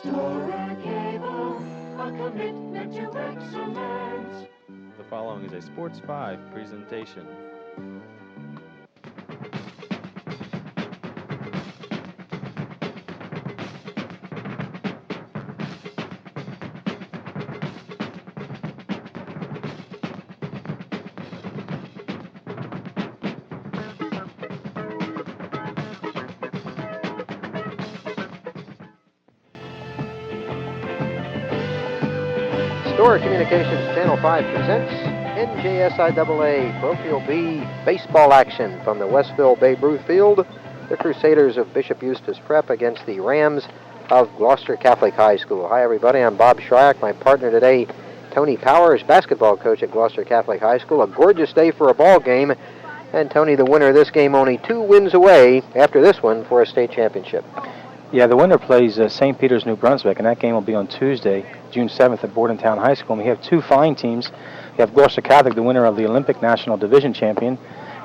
Historic Cable, a commitment to excellence. The following is a Sports 5 presentation. Store Communications Channel 5 presents NJSIAA Parochial B baseball action from the Westville Babe Ruth Field. The Crusaders of Bishop Eustace Prep against the Rams of Gloucester Catholic High School. Hi everybody, I'm Bob Shryock. My partner today, Tony Powers, basketball coach at Gloucester Catholic High School. A gorgeous day for a ball game. And Tony, the winner of this game, only 2 wins away after this one for a state championship. Yeah, the winner plays St. Peter's, New Brunswick, and that game will be on Tuesday, June 7th at Bordentown High School. And we have 2 fine teams. We have Gloucester Catholic, the winner of the Olympic National Division champion,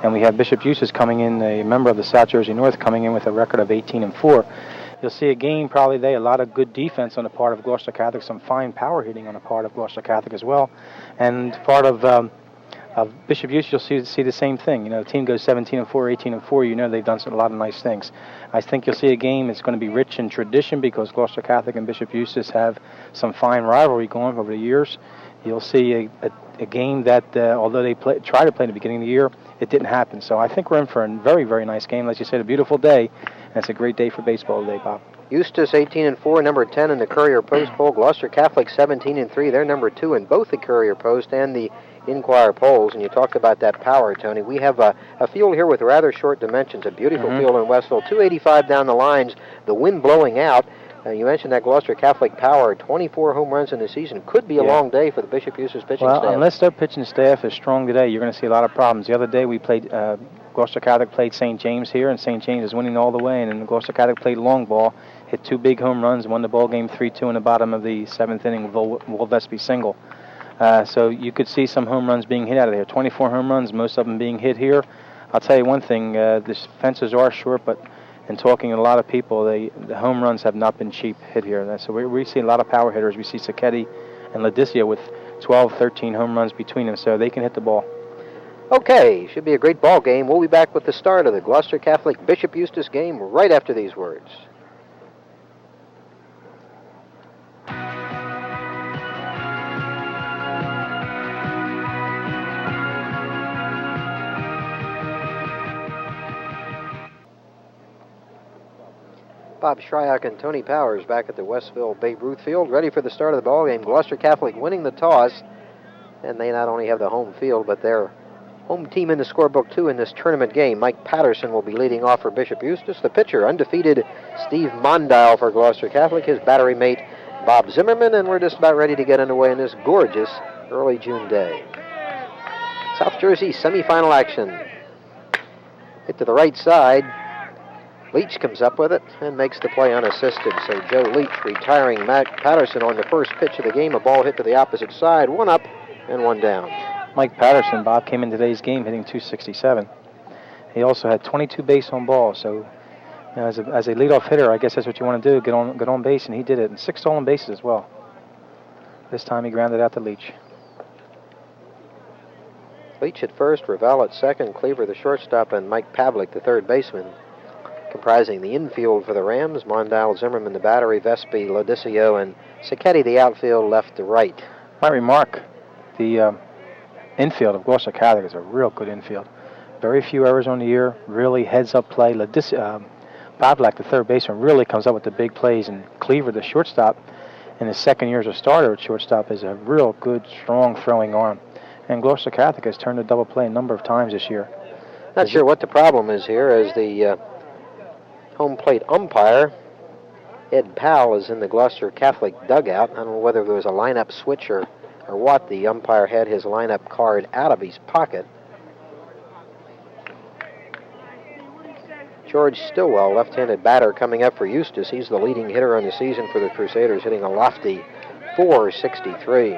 and we have Bishop Eustace coming in, a member of the South Jersey North, coming in with a record of 18-4. You'll see a game probably today, a lot of good defense on the part of Gloucester Catholic, some fine power hitting on the part of Gloucester Catholic as well, and part of Bishop Eustace, you'll see the same thing. You know, the team goes 17-4, 18-4. You know they've done a lot of nice things. I think you'll see a game that's going to be rich in tradition because Gloucester Catholic and Bishop Eustace have some fine rivalry going over the years. You'll see a game that, although they tried to play in the beginning of the year, it didn't happen. So I think we're in for a very, very nice game. Like you said, a beautiful day, and it's a great day for baseball today, Bob. Eustace 18-4, number 10 in the Courier Post poll. Gloucester Catholic 17-3. They're number 2 in both the Courier Post and the Inquirer polls. And you talked about that power, Tony. We have a field here with rather short dimensions. A beautiful field in Westville. 285 down the lines. The wind blowing out. You mentioned that Gloucester Catholic power, 24 home runs in the season. Could be a long day for the Bishop Eustace pitching staff. Unless their pitching staff is strong today, you're going to see a lot of problems. The other day we played, Gloucester Catholic played St. James here, and St. James is winning all the way. And then Gloucester Catholic played long ball, hit 2 big home runs, won the ball game 3-2 in the bottom of the 7th inning with Westville single. So you could see some home runs being hit out of there. 24 home runs, most of them being hit here. I'll tell you one thing, the fences are short, but in talking to a lot of people, the home runs have not been cheap hit here. So we see a lot of power hitters. We see Sacchetti and Ladicio with 12, 13 home runs between them, so they can hit the ball. Okay, should be a great ball game. We'll be back with the start of the Gloucester Catholic Bishop Eustace game right after these words. Bob Shryock and Tony Powers back at the Westville Babe Ruth Field, ready for the start of the ball game. Gloucester Catholic winning the toss, and they not only have the home field, but their home team in the scorebook too in this tournament game. Mike Patterson will be leading off for Bishop Eustace. The pitcher, undefeated Steve Mondile for Gloucester Catholic. His battery mate, Bob Zimmerman, and we're just about ready to get underway in this gorgeous early June day. South Jersey semifinal action. Hit to the right side. Leach comes up with it and makes the play unassisted. So Joe Leach retiring Matt Patterson on the first pitch of the game. A ball hit to the opposite side. 1 up and 1 down. Mike Patterson, Bob, came in today's game hitting .267. He also had 22 base on balls. So you know, as a leadoff hitter, I guess that's what you want to do, get on base, and he did it. And 6 stolen bases as well. This time he grounded out to Leach. Leach at first, Ravel at second, Cleaver the shortstop, and Mike Pavlik the third baseman. Comprising the infield for the Rams, Mondile, Zimmerman the battery, Vespi, Ladicio, and Sacchetti the outfield left to right. Might remark, the infield of Gloucester Catholic is a real good infield. Very few errors on the year, really heads-up play. Pavlik, the third baseman, really comes up with the big plays, and Cleaver, the shortstop, in his second year as a starter at shortstop, is a real good, strong throwing arm. And Gloucester Catholic has turned a double play a number of times this year. Not sure what the problem is here, as the home plate umpire, Ed Powell, is in the Gloucester Catholic dugout. I don't know whether there was a lineup switch or what. The umpire had his lineup card out of his pocket. George Stillwell, left-handed batter, coming up for Eustace. He's the leading hitter on the season for the Crusaders, hitting a lofty .463.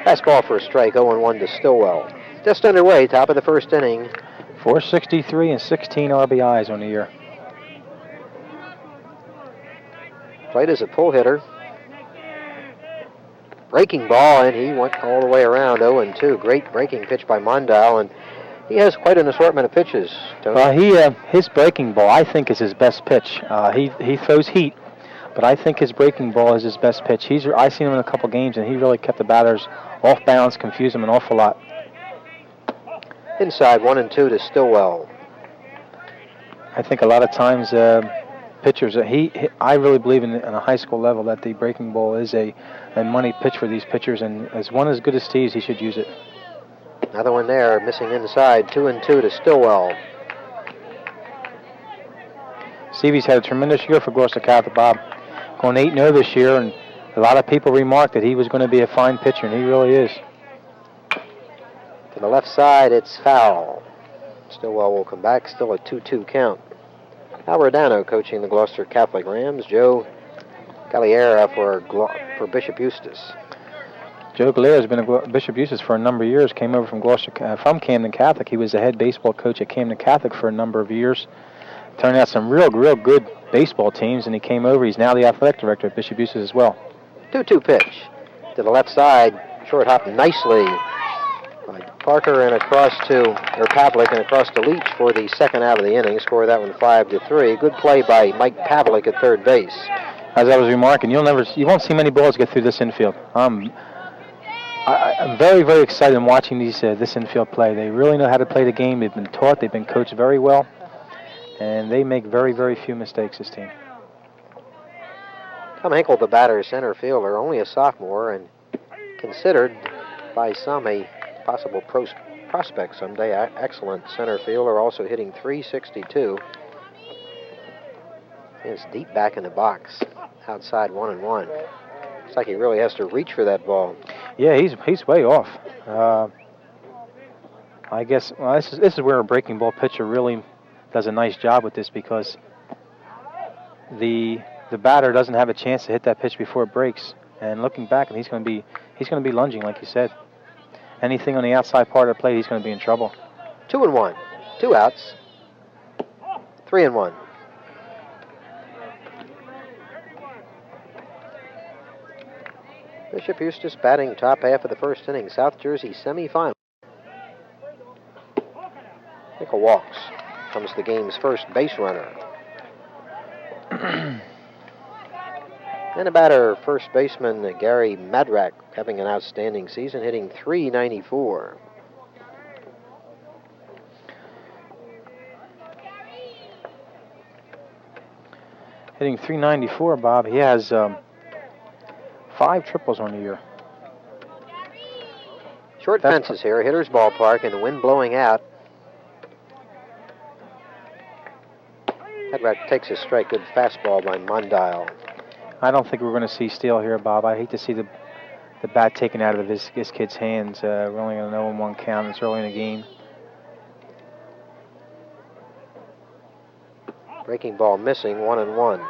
Fastball for a strike, 0-1 to Stillwell. Just underway, top of the first inning. 463 and 16 RBIs on the year. played as a pull hitter. Breaking ball, and he went all the way around 0-2. Great breaking pitch by Mondale, and he has quite an assortment of pitches, Tony. His breaking ball, I think, is his best pitch. He throws heat, but I think his breaking ball is his best pitch. I've seen him in a couple games, and he really kept the batters off balance, confused them an awful lot. Inside 1-2 to Stillwell. I think a lot of times pitchers, I really believe in a high school level that the breaking ball is a money pitch for these pitchers, and as one as good as Steve's, he should use it. Another one there, missing inside, 2-2 to Stillwell. Stevie's had a tremendous year for Gloucester Catholic, Bob. Going 8-0 this year, and a lot of people remarked that he was going to be a fine pitcher, and he really is. To the left side, it's foul. Stillwell will come back, still a 2-2 count. Al Rodano coaching the Gloucester Catholic Rams. Joe Galliera for Bishop Eustace. Joe Galliera has been a Bishop Eustace for a number of years. Came over from from Camden Catholic. He was the head baseball coach at Camden Catholic for a number of years. Turned out some real good baseball teams, and he came over. He's now the athletic director at Bishop Eustace as well. 2-2 pitch to the left side. Short hop nicely by Parker and Pavlik and across to Leach for the second out of the inning. Score that one 5-3. Good play by Mike Pavlik at third base. As I was remarking, you won't see many balls get through this infield. I'm very, very excited in watching this infield play. They really know how to play the game. They've been taught. They've been coached very well. And they make very, very few mistakes, this team. Tom Henkel, the batter, center fielder, only a sophomore, and considered by some a possible prospect someday. Excellent center fielder, also hitting .362. It's deep back in the box, outside 1-1. Looks like he really has to reach for that ball. Yeah, he's way off. I guess this is where a breaking ball pitcher really does a nice job with this, because the batter doesn't have a chance to hit that pitch before it breaks. And looking back, and he's going to be lunging, like you said. Anything on the outside part of the plate, he's going to be in trouble. 2-1, 2 outs, 3-1. Bishop Eustace batting top half of the first inning. South Jersey semifinal. Nickel walks. Comes the game's first base runner. And a batter, first baseman Gary Madrak, having an outstanding season, hitting .394. Hitting .394, Bob. He has 5 triples on the year. Short fences here, hitter's ballpark, and the wind blowing out. Madrak takes a strike. Good fastball by Mondale. I don't think we're going to see steal here, Bob. I hate to see the bat taken out of this kid's hands. We're only going to 0-1 count. It's early in the game. Breaking ball missing, 1-1.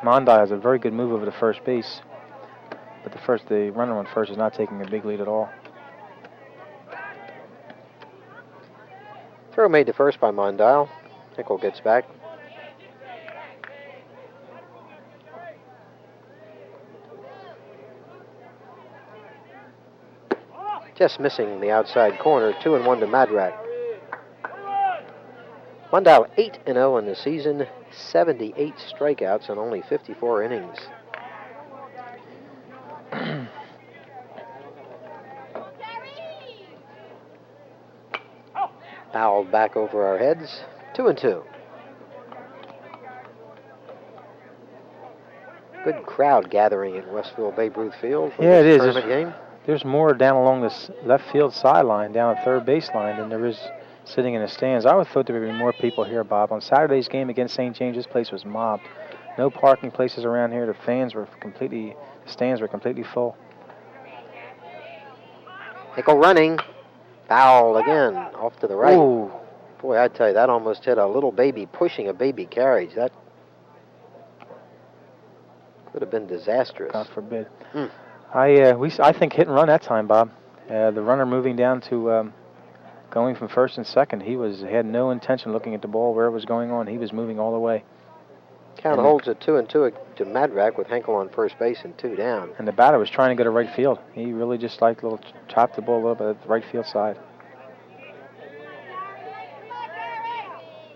Mondale has a very good move over the first base, but the runner on first is not taking a big lead at all. Throw made to first by Mondale. Nickel gets back. Just missing the outside corner, 2-1 to Madrak. Mondale 8-0 in the season, 78 strikeouts and only 54 innings. Fouled back over our heads, 2-2. Good crowd gathering at Westville Babe Ruth Field for this tournament game. There's more down along this left field sideline, down at third baseline, than there is sitting in the stands. I would have thought there would be more people here, Bob. On Saturday's game against St. James, this place was mobbed. No parking places around here. The stands were completely full. Nickel running. Foul again, off to the right. Ooh. Boy, I tell you, that almost hit a little baby pushing a baby carriage. That could have been disastrous. God forbid. I think hit and run that time, Bob. The runner moving down to going from first and second, he had no intention of looking at the ball where it was going on. He was moving all the way. Count holds at 2-2 to Madrak with Henkel on first base and 2 down. And the batter was trying to go to right field. He really just liked chopped the ball a little bit at the right field side.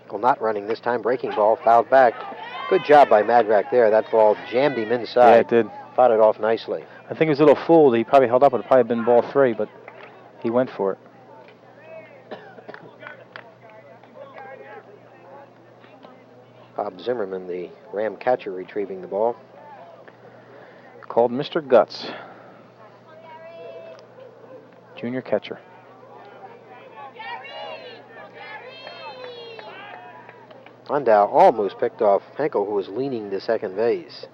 Henkel not running this time. Breaking ball, fouled back. Good job by Madrak there. That ball jammed him inside. Yeah, it did. Fought it off nicely. I think he was a little fooled. He probably held up. It would probably been ball 3, but he went for it. Bob Zimmerman, the Ram catcher, retrieving the ball. Called Mr. Guts. Junior catcher. Mondow almost picked off Henkel, who was leaning to second base.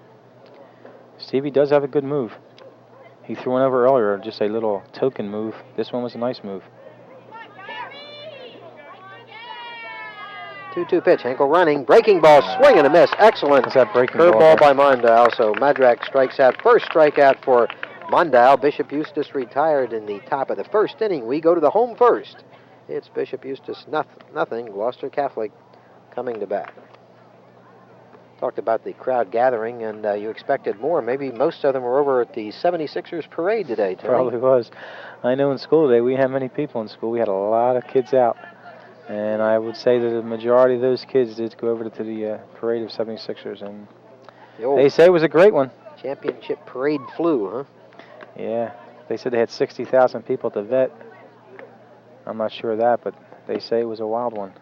Stevie does have a good move. He threw one over earlier, just a little token move. This one was a nice move. 2-2 pitch. Henkel running. Breaking ball. Swing and a miss. Excellent. What's that breaking ball? Curveball by Mondow. So Madrak strikes out. First strikeout for Mondow. Bishop Eustace retired in the top of the first inning. We go to the home first. It's Bishop Eustace nothing. Gloucester Catholic coming to bat. Talked about the crowd gathering, and you expected more. Maybe most of them were over at the 76ers parade today, Tony. Probably was. I know in school today, we had many people in school. We had a lot of kids out. And I would say that the majority of those kids did go over to the parade of 76ers. And they say it was a great one. Championship parade flew, huh? Yeah. They said they had 60,000 people at the vet. I'm not sure of that, but they say it was a wild one.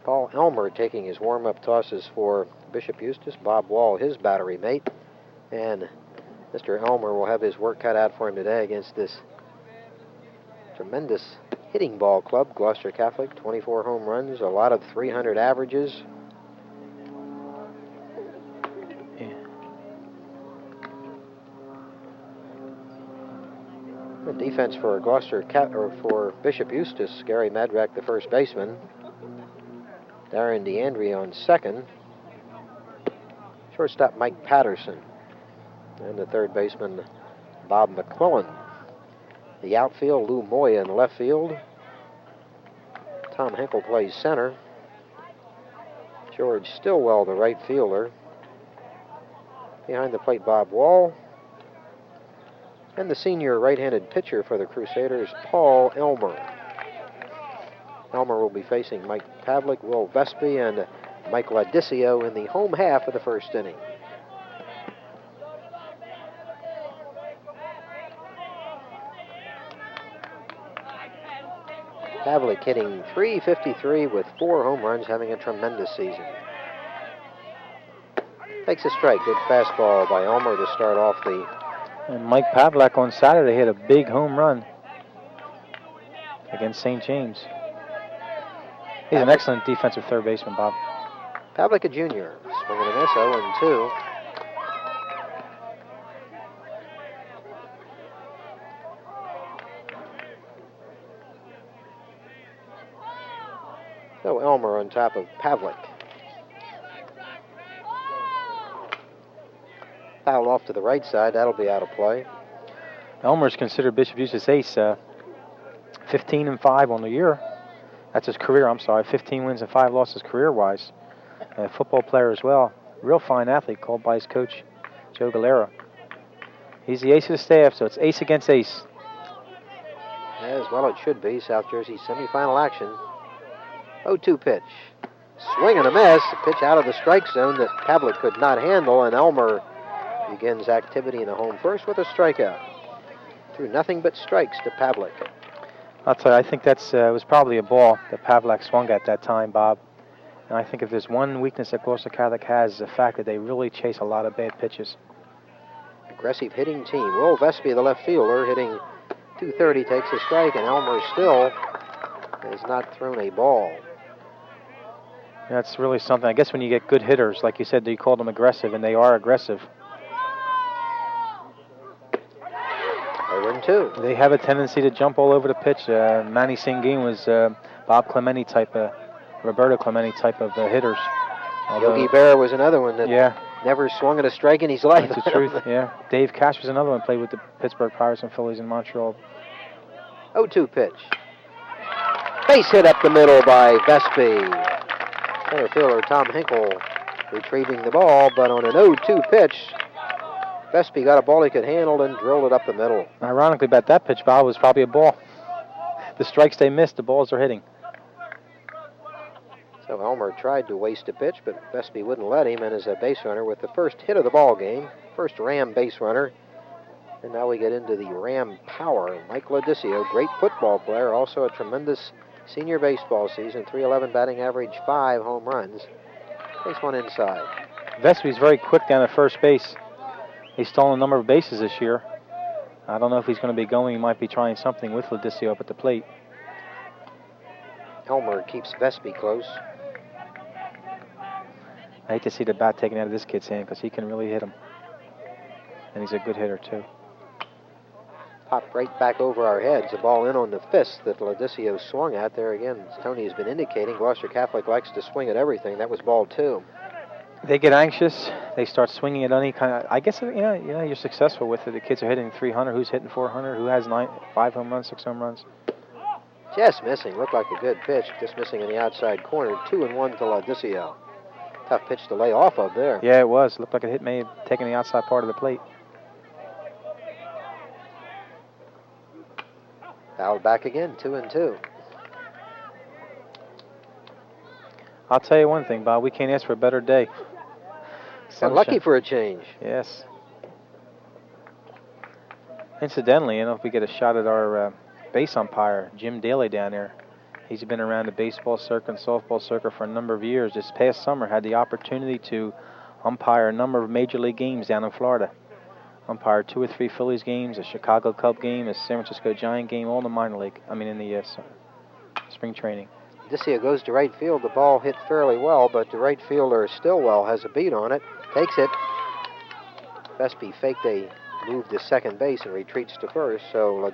Paul Elmer taking his warm-up tosses for Bishop Eustace. Bob Wall, his battery mate. And Mr. Elmer will have his work cut out for him today against this tremendous hitting ball club, Gloucester Catholic. 24 home runs, a lot of 300 averages. Yeah. The defense for for Bishop Eustace, Gary Madrak, the first baseman. Darren DeAndre on second. Shortstop Mike Patterson. And the third baseman, Bob McClellan. The outfield, Lou Moya in left field. Tom Henkel plays center. George Stillwell, the right fielder. Behind the plate, Bob Wall. And the senior right-handed pitcher for the Crusaders, Paul Elmer. Elmer will be facing Mike Pavlik, Will Vespi, and Mike Ladicio in the home half of the first inning. Pavlik hitting .353 with 4 home runs, having a tremendous season. Takes a strike. Good fastball by Elmer to start off the... And Mike Pavlik on Saturday hit a big home run against St. James. He's an excellent defensive third baseman, Bob. Pavlik, a junior. Swinging a miss, 0-2. So Elmer on top of Pavlik. Foul off to the right side. That'll be out of play. Elmer's considered Bishop Eustace ace. 15-5 on the year. That's his career, I'm sorry. 15 wins and 5 losses career-wise. A football player as well. Real fine athlete, called by his coach, Joe Galera. He's the ace of the staff, so it's ace against ace. As well it should be. South Jersey semifinal action. 0-2 pitch. Swing and a miss. A pitch out of the strike zone that Pavlik could not handle, and Elmer begins activity in the home first with a strikeout. Threw nothing but strikes to Pavlik. I'll tell you, I think that's was probably a ball that Pavlik swung at that time, Bob. And I think if there's one weakness that Gloucester Catholic has is the fact that they really chase a lot of bad pitches. Aggressive hitting team. Will Vespi, the left fielder, hitting .230, takes a strike, and Elmer still has not thrown a ball. That's really something. I guess when you get good hitters, like you said, you called them aggressive, and they are aggressive. 0-2. They have a tendency to jump all over the pitch. Manny Singhin was Bob Clementi type of, Roberto Clementi type of hitters. Yogi Berra was another one that yeah, never swung at a strike in his life. That's the truth, yeah. Dave Cash was another one, played with the Pittsburgh Pirates and Phillies in Montreal. 0-2 pitch. Base hit up the middle by Vespi. Center fielder Tom Henkel retrieving the ball, but on an 0-2 pitch, Vespy got a ball he could handle and drilled it up the middle. Ironically, about that pitch, Bob, was probably a ball. The strikes they missed, the balls are hitting. So Elmer tried to waste a pitch, but Vespy wouldn't let him, and is a base runner with the first hit of the ball game. First Ram base runner. And now we get into the Ram power. Mike Lodicio, great football player, also a tremendous senior baseball season. .311 batting average, 5 home runs. Base one inside. Vespy's very quick down at first base. He's stolen a number of bases this year. I don't know if he's going to be going. He might be trying something with Lodicio up at the plate. Elmer keeps Vespy close. I hate to see the bat taken out of this kid's hand because he can really hit him. And he's a good hitter, too. Popped right back over our heads. The ball in on the fist that Lodicio swung at. There again, as Tony has been indicating, Gloucester Catholic likes to swing at everything. That was ball 2. They get anxious. They start swinging at any kind of... I guess, you're successful with it. The kids are hitting 300. Who's hitting 400? Who has 5 home runs, 6 home runs? Just missing. Looked like a good pitch. Just missing in the outside corner. 2-1 to Lodicio. Tough pitch to lay off of there. Yeah, it was. Looked like it may have taken the outside part of the plate. Fouled back again, 2-2. I'll tell you one thing, Bob. We can't ask for a better day. And lucky for a change. Yes. Incidentally, if we get a shot at our base umpire, Jim Daly down there. He's been around the baseball circuit and softball circuit for a number of years. This past summer, had the opportunity to umpire a number of major league games down in Florida. Umpired 2 or 3 Phillies games, a Chicago Cub game, a San Francisco Giant game, all in the minor league. In the spring training. Lodicio goes to right field. The ball hit fairly well, but the right fielder Stillwell has a beat on it. Takes it. Vespy faked a move to second base and retreats to first. So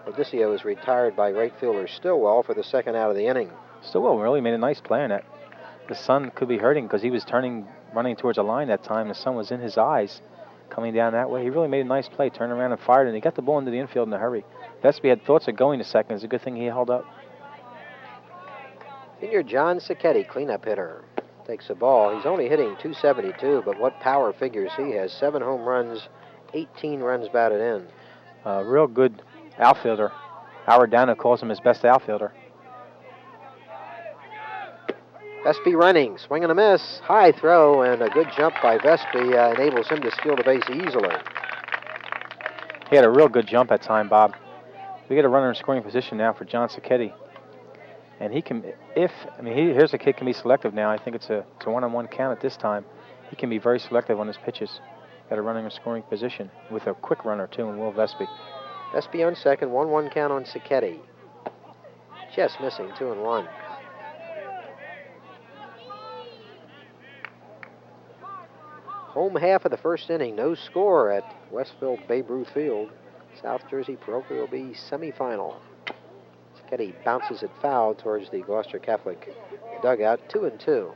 Lodicio is retired by right fielder Stillwell for the second out of the inning. Stillwell really made a nice play on that. The sun could be hurting because he was running towards a line that time. The sun was in his eyes coming down that way. He really made a nice play, turned around and fired, and he got the ball into the infield in a hurry. Vespy had thoughts of going to second. It's a good thing he held up. Senior John Sacchetti, cleanup hitter, takes the ball. He's only hitting .272, but what power figures he has. 7 home runs, 18 runs batted in. Real good outfielder. Howard Downer calls him his best outfielder. Vespy running, swing and a miss. High throw and a good jump by Vespy enables him to steal the base easily. He had a real good jump that time, Bob. We get a runner in scoring position now for John Sacchetti. And he can, here's a kid can be selective now. I think it's a one-on-one count at this time. He can be very selective on his pitches. Got a runner in scoring position with a quick runner, too, and Will Vespy. Vespy on second, 1-1 count on Sacchetti. Just missing, 2-1. Home half of the first inning, no score at Westville Babe Ruth Field. South Jersey Parochial B semifinal. Sacchetti bounces it foul towards the Gloucester Catholic dugout, 2-2.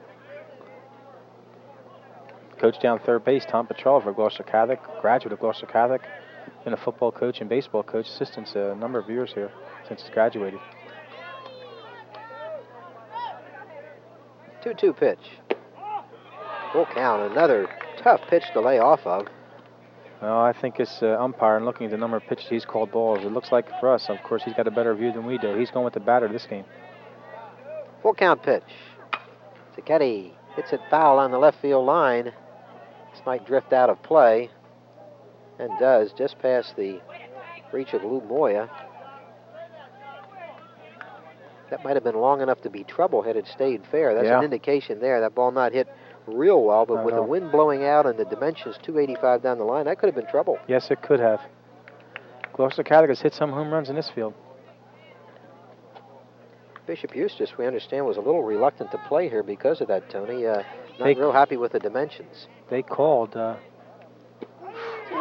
Coach down third base, Tom Petrella for Gloucester Catholic, graduate of Gloucester Catholic. Been a football coach and baseball coach, assistants a number of years here since he's graduated. 2-2 pitch. Full count, another tough pitch to lay off of. Well, I think it's umpire and looking at the number of pitches he's called balls. It looks like for us, of course, he's got a better view than we do. He's going with the batter this game. Full count pitch. Sacchetti hits it foul on the left field line. This might drift out of play, and does, just past the reach of Lou Moya. That might have been long enough to be trouble had it stayed fair. That's an indication there. That ball not hit real well, but with the wind blowing out and the dimensions 285 down the line, that could have been trouble. Yes, it could have. Gloucester Catholic has hit some home runs in this field. Bishop Eustace, we understand, was a little reluctant to play here because of that, Tony. Not real happy with the dimensions. They called.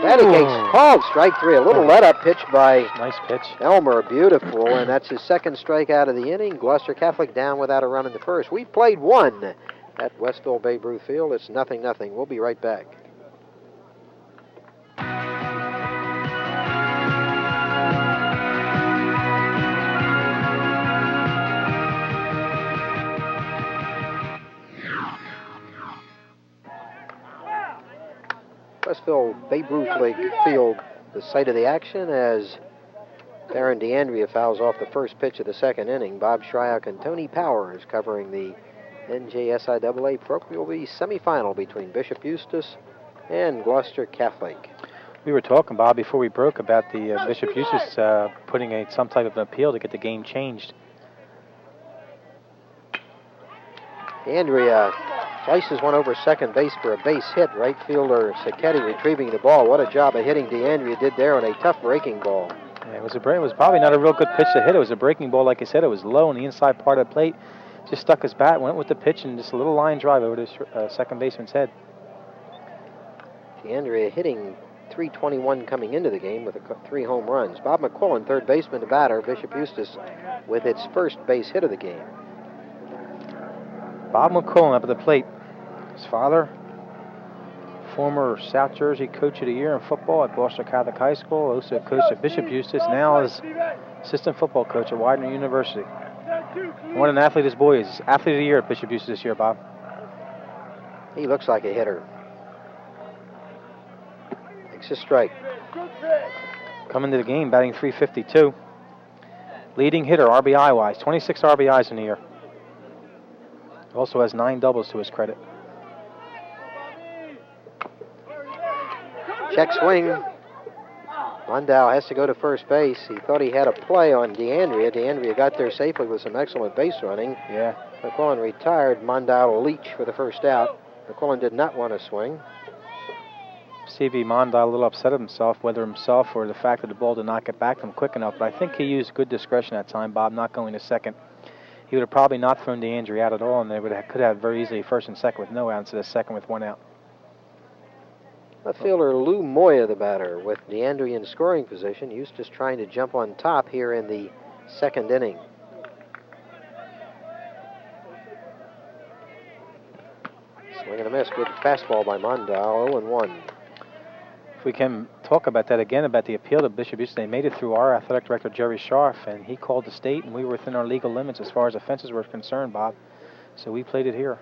Vaticate's called strike 3. A little let-up pitch by nice pitch. Elmer, beautiful, and that's his second strikeout of the inning. Gloucester Catholic down without a run in the first. We've played 1 at Westville Babe Ruth Field. It's 0-0. We'll be right back. Westville Babe Ruth League Field, the site of the action, as Darren DeAndrea fouls off the first pitch of the second inning. Bob Shryock and Tony Powers covering the NJSIAA Parochial semifinal between Bishop Eustace and Gloucester Catholic. We were talking, Bob, before we broke about the Bishop Eustace putting some type of an appeal to get the game changed. DeAndrea slices one over second base for a base hit. Right fielder Sacchetti retrieving the ball. What a job of hitting DeAndrea did there on a tough breaking ball. Yeah, it was probably not a real good pitch to hit. It was a breaking ball, like I said. It was low on the inside part of the plate. Just stuck his bat, went with the pitch, and just a little line drive over the second baseman's head. DeAndrea hitting .321 coming into the game with 3 home runs. Bob McQuillan, third baseman, the batter. Bishop Eustace with its first base hit of the game. Bob McQuillan up at the plate. His father, former South Jersey Coach of the Year in football at Gloucester Catholic High School, also coach at Bishop Eustace, now is assistant football coach at Widener University. And what an athlete this boy is. Athlete of the Year at Bishop Eustace this year, Bob. He looks like a hitter. Takes a strike. Coming to the game, batting .352. Leading hitter, RBI-wise, 26 RBIs in the year. Also has 9 doubles to his credit. Check swing. Mondale has to go to first base. He thought he had a play on DeAndrea. DeAndrea got there safely with some excellent base running. Yeah. McQuillan retired. Mondale leach for the first out. McQuillan did not want to swing. Stevie Mondale a little upset of himself, whether himself or the fact that the ball did not get back to him quick enough. But I think he used good discretion that time, Bob, not going to second. He would have probably not thrown DeAndrea out at all, and they could have very easily first and second with no out instead of second with 1 out. Left fielder Lou Moya, the batter, with DeAndrea in scoring position. Eustace trying to jump on top here in the second inning. Swing and a miss. Good fastball by Mondale. 0-1. If we can talk about that again, about the appeal to Bishop Eustace, they made it through our athletic director, Jerry Scharf, and he called the state, and we were within our legal limits as far as offenses were concerned, Bob. So we played it here.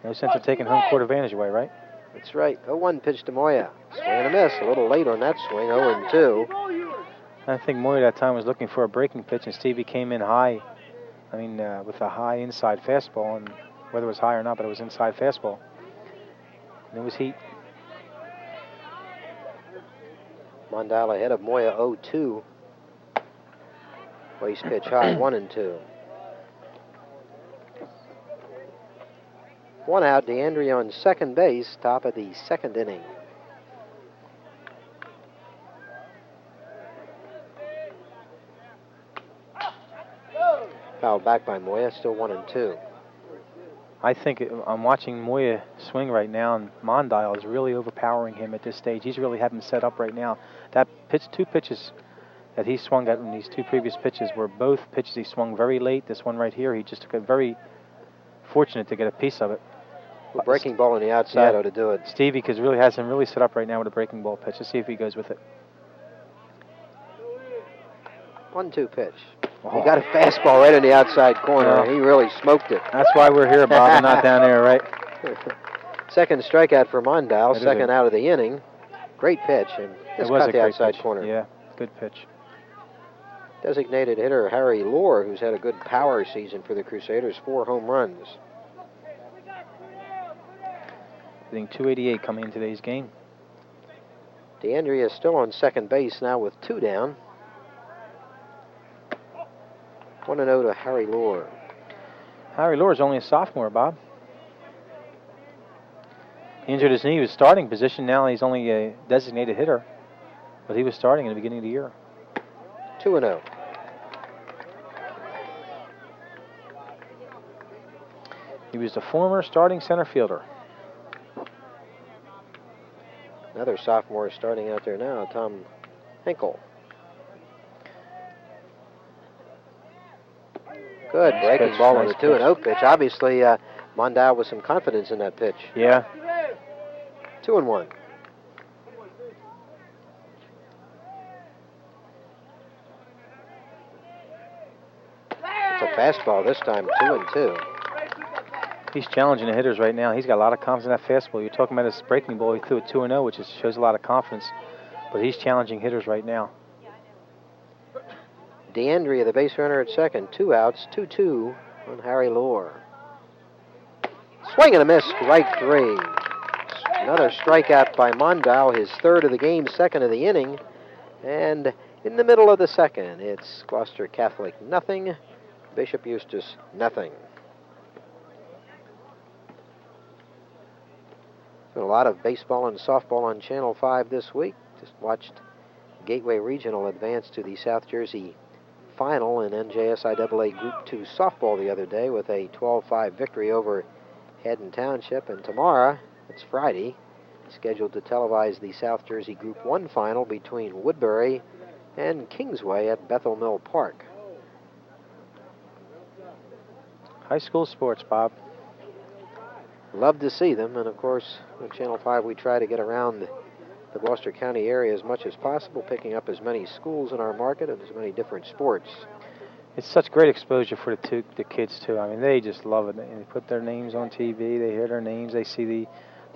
No sense of taking home court advantage away, right? That's right. 0-1 pitch to Moya. Swing and a miss. A little late on that swing. 0-2. I think Moya that time was looking for a breaking pitch, and Stevie came in high. With a high inside fastball, and whether it was high or not, but it was inside fastball. And it was heat. Mondale ahead of Moya 0-2. Base pitch high, 1-2. 1 out, DeAndrea on second base, top of the second inning. Fouled back by Moya, still 1-2. I think I'm watching Moya swing right now, and Mondale is really overpowering him at this stage. He's really having him set up right now. That pitch, 2 pitches that he swung at in these 2 previous pitches were both pitches he swung very late. This one right here, he just took it very fortunate to get a piece of it. A breaking ball on the outside ought to do it. Stevie really has him really set up right now with a breaking ball pitch. Let's see if he goes with it. 1-2 pitch. He got a fastball right in the outside corner. He really smoked it. That's why we're here, Bob, and not down there, right? Second strikeout for Mondale, second out of the inning. Great pitch, and just cut the outside corner. Yeah, good pitch. Designated hitter Harry Lohr, who's had a good power season for the Crusaders, 4 home runs. Hitting .288 coming in today's game. DeAndrea is still on second base now with 2 down. 1-0 to Harry Lohr. Harry Lohr is only a sophomore, Bob. He injured his knee. He was starting position. Now he's only a designated hitter. But he was starting in the beginning of the year. 2-0. He was the former starting center fielder. Another sophomore starting out there now, Tom Henkel. Good breaking ball on the 2-0 pitch. Obviously, Mondale with some confidence in that pitch. Yeah. 2-1. It's a fastball this time, 2-2. He's challenging the hitters right now. He's got a lot of confidence in that fastball. You're talking about his breaking ball. He threw a 2-0, which shows a lot of confidence. But he's challenging hitters right now. DeAndrea, the base runner at second. 2 outs, 2-2 on Harry Lohr. Swing and a miss, strike 3. Another strikeout by Mondal, his third of the game, second of the inning. And in the middle of the second, it's Gloucester Catholic nothing, Bishop Eustace nothing. Been a lot of baseball and softball on Channel 5 this week. Just watched Gateway Regional advance to the South Jersey final in NJSIAA Group 2 softball the other day with a 12-5 victory over Haddon Township. And tomorrow, it's Friday, scheduled to televise the South Jersey Group 1 final between Woodbury and Kingsway at Bethel Mill Park. High school sports, Bob. Love to see them, and of course, on Channel 5 we try to get around the Gloucester County area as much as possible, picking up as many schools in our market and as many different sports. It's such great exposure for the kids, too. I mean, they just love it. They put their names on TV, they hear their names, they see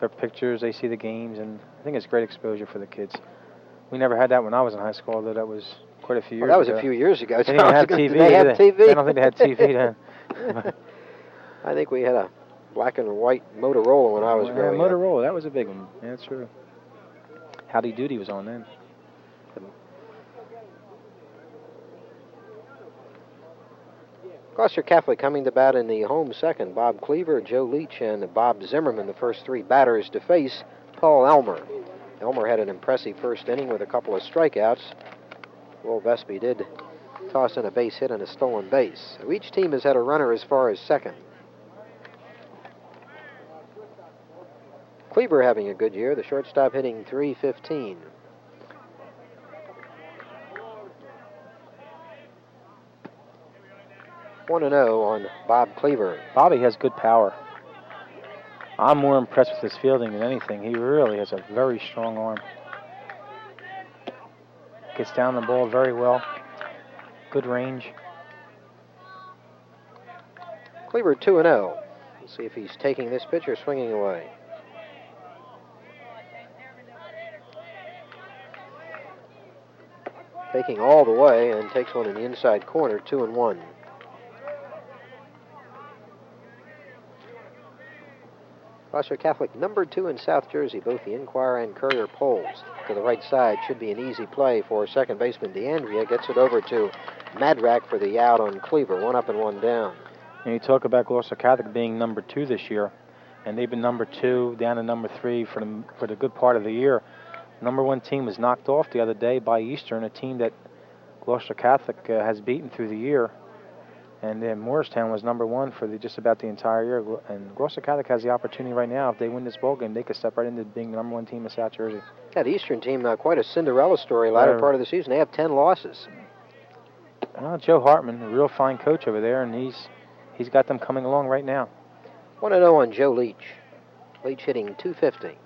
their pictures, they see the games, and I think it's great exposure for the kids. We never had that when I was in high school, although that was quite a few years ago. That was a few years ago. They didn't even have TV. They have TV? I don't think they had TV then. I think we had a black and white Motorola when I was growing up. Motorola, that was a big one. Yeah, that's true. Howdy Doody was on then. Gloucester Catholic coming to bat in the home second. Bob Cleaver, Joe Leach, and Bob Zimmerman, the first 3 batters to face Paul Elmer. Elmer had an impressive first inning with a couple of strikeouts. Will Vesby did toss in a base hit and a stolen base. So each team has had a runner as far as second. Cleaver having a good year, the shortstop hitting .315. One and 0 on Bob Cleaver. Bobby has good power. I'm more impressed with his fielding than anything. He really has a very strong arm. Gets down the ball very well. Good range. Cleaver 2 and 0. Let's see if he's taking this pitch or swinging away. Taking all the way and takes one in the inside corner, 2-1. Gloucester Catholic number 2 in South Jersey, both the Enquirer and Courier polls. To the right side should be an easy play for second baseman DeAndrea. Gets it over to Madrak for the out on Cleaver. 1 up and 1 down. And you talk about Gloucester Catholic being number 2 this year, and they've been number 2 down to number 3 for the good part of the year. Number 1 team was knocked off the other day by Eastern, a team that Gloucester Catholic has beaten through the year. And then Morristown was number 1 for just about the entire year. And Gloucester Catholic has the opportunity right now. If they win this ball game, they could step right into being the number 1 team in South Jersey. That Eastern team, quite a Cinderella story latter part of the season. They have 10 losses. Well, Joe Hartman, a real fine coach over there, and he's got them coming along right now. 1-0 on Joe Leach. Leach hitting .250.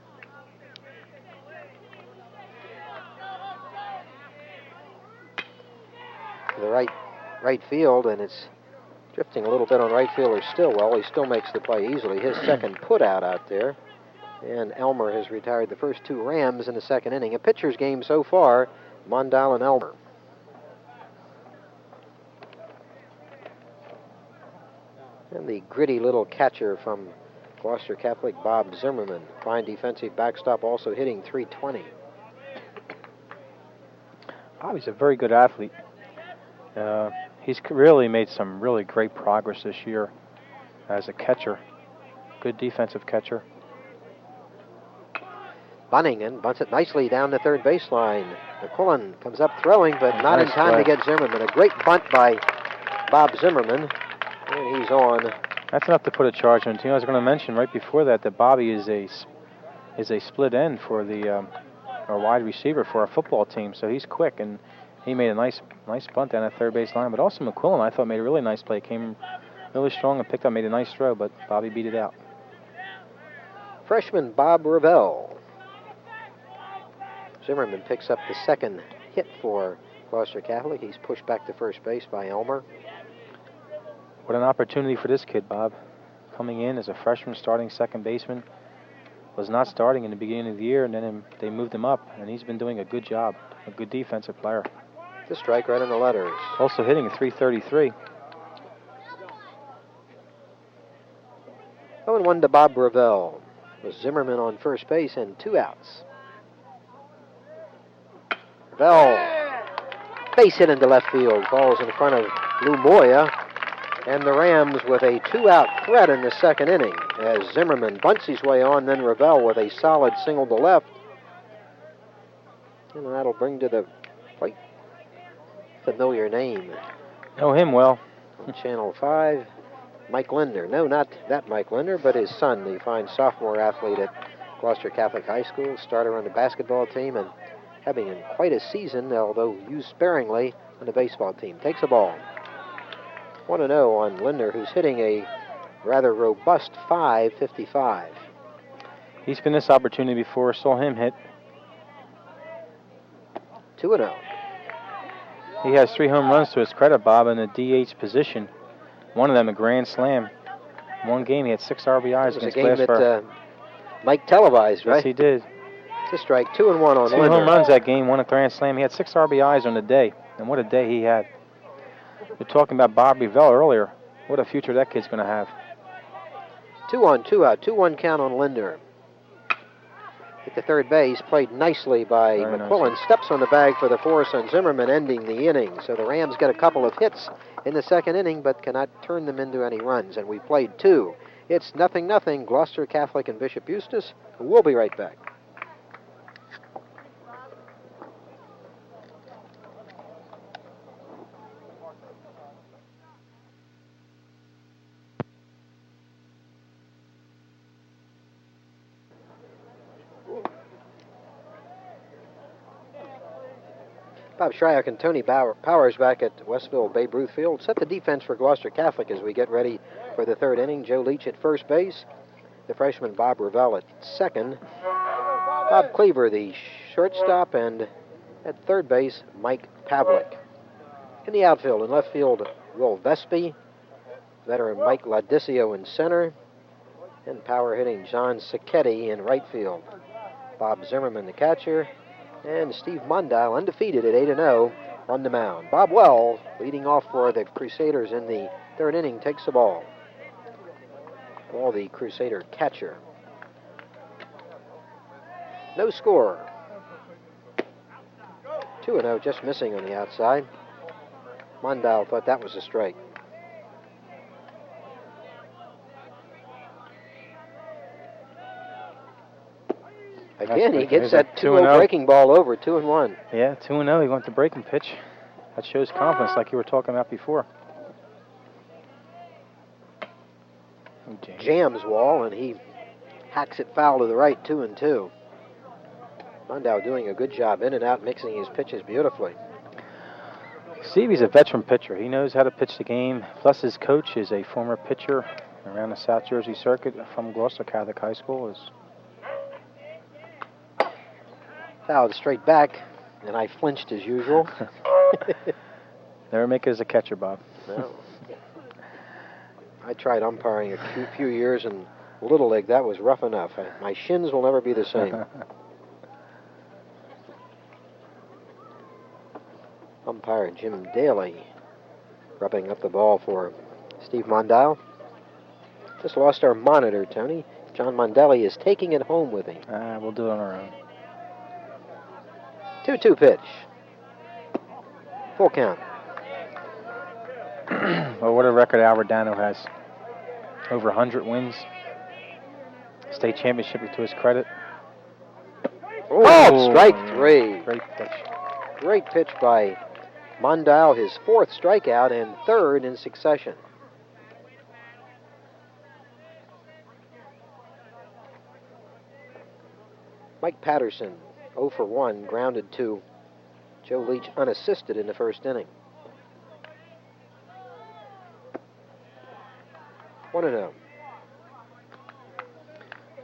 To the right field, and it's drifting a little bit on right fielder Stillwell. He still makes the play easily. His second put out there. And Elmer has retired the first 2 Rams in the second inning. A pitcher's game so far, Mondal and Elmer. And the gritty little catcher from Gloucester Catholic, Bob Zimmerman. Fine defensive backstop, also hitting .320. Bobby's a very good athlete. He's really made some really great progress this year as a catcher. Good defensive catcher. Bunningen bunts it nicely down the third baseline. McQuillan comes up throwing, but not in time to get Zimmerman. A great bunt by Bob Zimmerman, and he's on. That's enough to put a charge on the team. I was going to mention right before that Bobby is a split end for the or wide receiver for our football team, so he's quick, and he made a nice bunt down that third base line. But also McQuillan, I thought, made a really nice play. Came really strong and picked up, made a nice throw, but Bobby beat it out. Freshman Bob Ravel. Zimmerman picks up the second hit for Gloucester Catholic. He's pushed back to first base by Elmer. What an opportunity for this kid, Bob. coming in as a freshman, starting second baseman. Was not starting in the beginning of the year, and then they moved him up, and he's been doing a good job. A good defensive player. The strike right in the letters. Also hitting a .333. 0-1 to Bob Ravel. With Zimmerman on first base and 2 outs. Ravel, base hit into left field, falls in front of Lou Moya, and the Rams with a 2-out threat in the second inning as Zimmerman bunts his way on, then Ravel with a solid single to left. And that'll bring to the quite familiar name. Know him well. On Channel 5, Mike Linder. No, not that Mike Linder, but his son, the fine sophomore athlete at Gloucester Catholic High School, starter on the basketball team and having quite a season, although used sparingly, on the baseball team. Takes a ball. 1-0 on Linder, who's hitting a rather robust .555. He's been this opportunity before. Saw him hit. 2-0. He has 3 home runs to his credit, Bob, in the DH position. One of them a grand slam. One game he had 6 RBIs against Gloucester. It was a game that Mike televised, right? Yes, he did. It's a strike. 2-1 on 2 Linder. home runs that game, 1 a grand slam. He had 6 RBIs on the day, and what a day he had. We were talking about Bob Ravel earlier. What a future that kid's going to have. 2-1, 2-out. 2-1 count on Linder. At the third base, played nicely by Very McQuillan. nice. Steps on the bag for the force on Zimmerman, ending the inning. So the Rams get a couple of hits in the second inning, but cannot turn them into any runs. And we played 2. It's 0-0, Gloucester Catholic and Bishop Eustace. We'll be right back. Bob Shryock and Tony Powers back at Westville Babe Ruth Field. Set the defense for Gloucester Catholic as we get ready for the third inning. Joe Leach at first base. The freshman Bob Ravel at second. Bob Cleaver, the shortstop, and at third base, Mike Pavlik. In the outfield, in left field, Will Vespi. Veteran Mike Ladicio in center. And power hitting John Sacchetti in right field. Bob Zimmerman, the catcher. And Steve Mondale, undefeated at 8-0 on the mound. Bob Well, leading off for the Crusaders in the third inning, takes the ball. Ball, the Crusader catcher. No score. 2-0, just missing on the outside. Mondale thought that was a strike. Again, he gets that 2-0 breaking ball over, 2-1. Yeah, 2-0. He went to breaking pitch. That shows confidence, like you were talking about before. Jams Wall, and he hacks it foul to the right, 2-2. Mondale doing a good job in and out, mixing his pitches beautifully. Stevie's a veteran pitcher. He knows how to pitch the game. Plus, his coach is a former pitcher around the South Jersey circuit from Gloucester Catholic High School. Fouled straight back, and I flinched as usual. Never make it as a catcher, Bob. No. I tried umpiring a few years in Little League. That was rough enough. My shins will never be the same. Umpire Jim Daly rubbing up the ball for Steve Mondale. Just lost our monitor, Tony. John Mondelli is taking it home with him. We'll do it on our own. 2-2 pitch. Full count. Well, what a record Albert Dano has. Over 100 wins. State championship to his credit. Oh, strike 3. Great pitch. Great pitch by Mondale, his 4th strikeout and 3rd in succession. Mike Patterson, 0 for 1, grounded to Joe Leach unassisted in the first inning. 1-0.